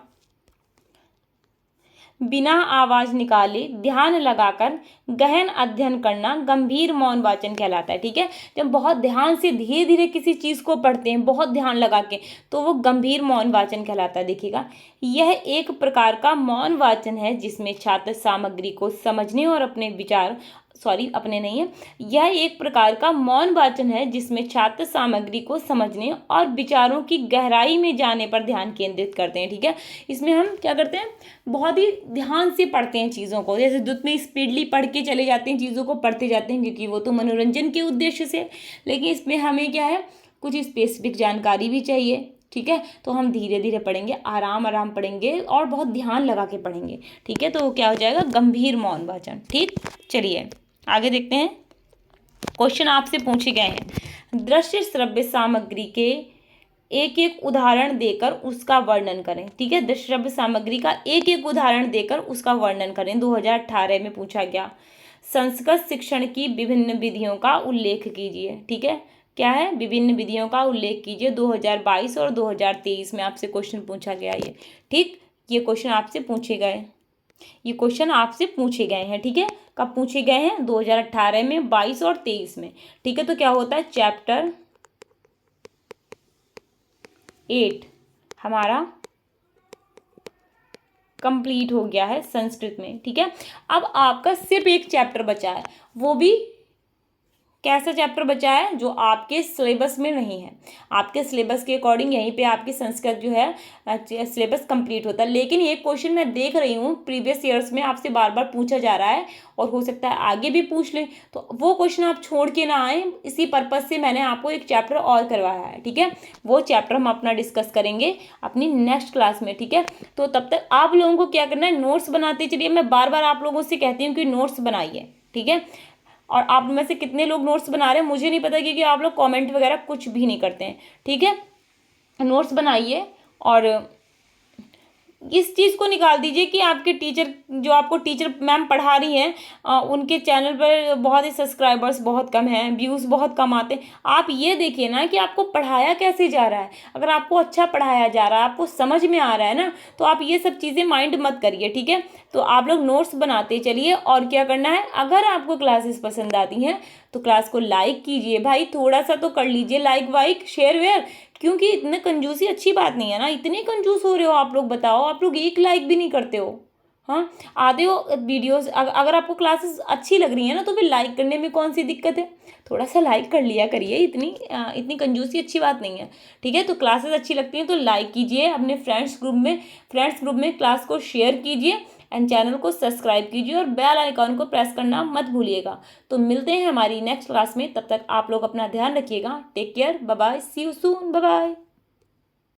बिना आवाज निकाले ध्यान लगाकर गहन अध्ययन करना गंभीर मौन वाचन कहलाता है, ठीक है। जब बहुत ध्यान से धीरे धीरे किसी चीज को पढ़ते हैं, बहुत ध्यान लगा के, तो वो गंभीर मौन वाचन कहलाता है। देखिएगा, यह एक प्रकार का मौन वाचन है जिसमें छात्र सामग्री को समझने और अपने विचार, सॉरी अपने नहीं है, यह एक प्रकार का मौन वाचन है जिसमें छात्र सामग्री को समझने और विचारों की गहराई में जाने पर ध्यान केंद्रित करते हैं, ठीक है। इसमें हम क्या करते हैं, बहुत ही ध्यान से पढ़ते हैं चीज़ों को। जैसे दुत में स्पीडली पढ़ के चले जाते हैं, चीज़ों को पढ़ते जाते हैं, क्योंकि वो तो मनोरंजन के उद्देश्य से। लेकिन इसमें हमें क्या है, कुछ स्पेसिफिक जानकारी भी चाहिए, ठीक है। तो हम धीरे धीरे पढ़ेंगे, आराम आराम पढ़ेंगे और बहुत ध्यान लगा के पढ़ेंगे, ठीक है। तो क्या हो जाएगा, गंभीर मौन वाचन, ठीक। चलिए आगे देखते हैं। क्वेश्चन आपसे पूछे गए हैं, दृश्य श्रव्य सामग्री के एक एक उदाहरण देकर उसका वर्णन करें, ठीक है। दृश्य श्रव्य सामग्री का एक एक उदाहरण देकर उसका वर्णन करें, 2018 में पूछा गया। संस्कृत शिक्षण की विभिन्न विधियों का उल्लेख कीजिए, ठीक है। क्या है, विभिन्न विधियों का उल्लेख कीजिए। 2022 और 2023 में आपसे क्वेश्चन पूछा गया ये, ठीक। ये क्वेश्चन आपसे पूछे गए, ये क्वेश्चन आपसे पूछे गए हैं, ठीक है। कब पूछे गए हैं, 2018 में, 22 और 23 में, ठीक है। तो क्या होता है, चैप्टर 8 हमारा कंप्लीट हो गया है संस्कृत में, ठीक है। अब आपका सिर्फ एक चैप्टर बचा है, वो भी कैसा चैप्टर बचा है, जो आपके सिलेबस में नहीं है। आपके सिलेबस के अकॉर्डिंग यहीं पे आपकी संस्कृत जो है सिलेबस कंप्लीट होता है। लेकिन ये क्वेश्चन मैं देख रही हूँ प्रीवियस ईयर्स में आपसे बार बार पूछा जा रहा है और हो सकता है आगे भी पूछ ले, तो वो क्वेश्चन आप छोड़ के ना आए। इसी पर्पज़ से मैंने आपको एक चैप्टर और करवाया है, ठीक है। वो चैप्टर हम अपना डिस्कस करेंगे अपनी नेक्स्ट क्लास में, ठीक है। तो तब तक आप लोगों को क्या करना है, नोट्स बनाते चलिए। मैं बार बार आप लोगों से कहती हूँ कि नोट्स बनाइए, ठीक है। और आप में से कितने लोग नोट्स बना रहे हैं मुझे नहीं पता, क्योंकि आप लोग कमेंट वगैरह कुछ भी नहीं करते हैं, ठीक है। नोट्स बनाइए और इस चीज़ को निकाल दीजिए कि आपके टीचर, जो आपको टीचर मैम पढ़ा रही हैं, उनके चैनल पर बहुत ही सब्सक्राइबर्स बहुत कम हैं, व्यूज़ बहुत कम आते हैं। आप ये देखिए ना कि आपको पढ़ाया कैसे जा रहा है। अगर आपको अच्छा पढ़ाया जा रहा है, आपको समझ में आ रहा है ना, तो आप ये सब चीज़ें माइंड मत करिए, ठीक है। तो आप लोग नोट्स बनाते चलिए। और क्या करना है, अगर आपको क्लासेस पसंद आती हैं तो क्लास को लाइक कीजिए भाई, थोड़ा सा तो कर लीजिए लाइक वाइक शेयर वेयर, क्योंकि इतने कंजूसी अच्छी बात नहीं है ना। इतने कंजूस हो रहे हो आप लोग, बताओ, आप लोग एक लाइक भी नहीं करते हो। हाँ, आधे हो वीडियोस, अगर आपको क्लासेस अच्छी लग रही है ना तो फिर लाइक करने में कौन सी दिक्कत है, थोड़ा सा लाइक कर लिया करिए। इतनी कंजूसी अच्छी बात नहीं है, ठीक है। तो क्लासेस अच्छी लगती हैं तो लाइक कीजिए, अपने फ्रेंड्स ग्रुप में क्लास को शेयर कीजिए एंड चैनल को सब्सक्राइब कीजिए और बेल आइकॉन को प्रेस करना मत भूलिएगा। तो मिलते हैं हमारी नेक्स्ट क्लास में, तब तक आप लोग अपना ध्यान रखिएगा। Take care, bye bye, see you soon, bye bye.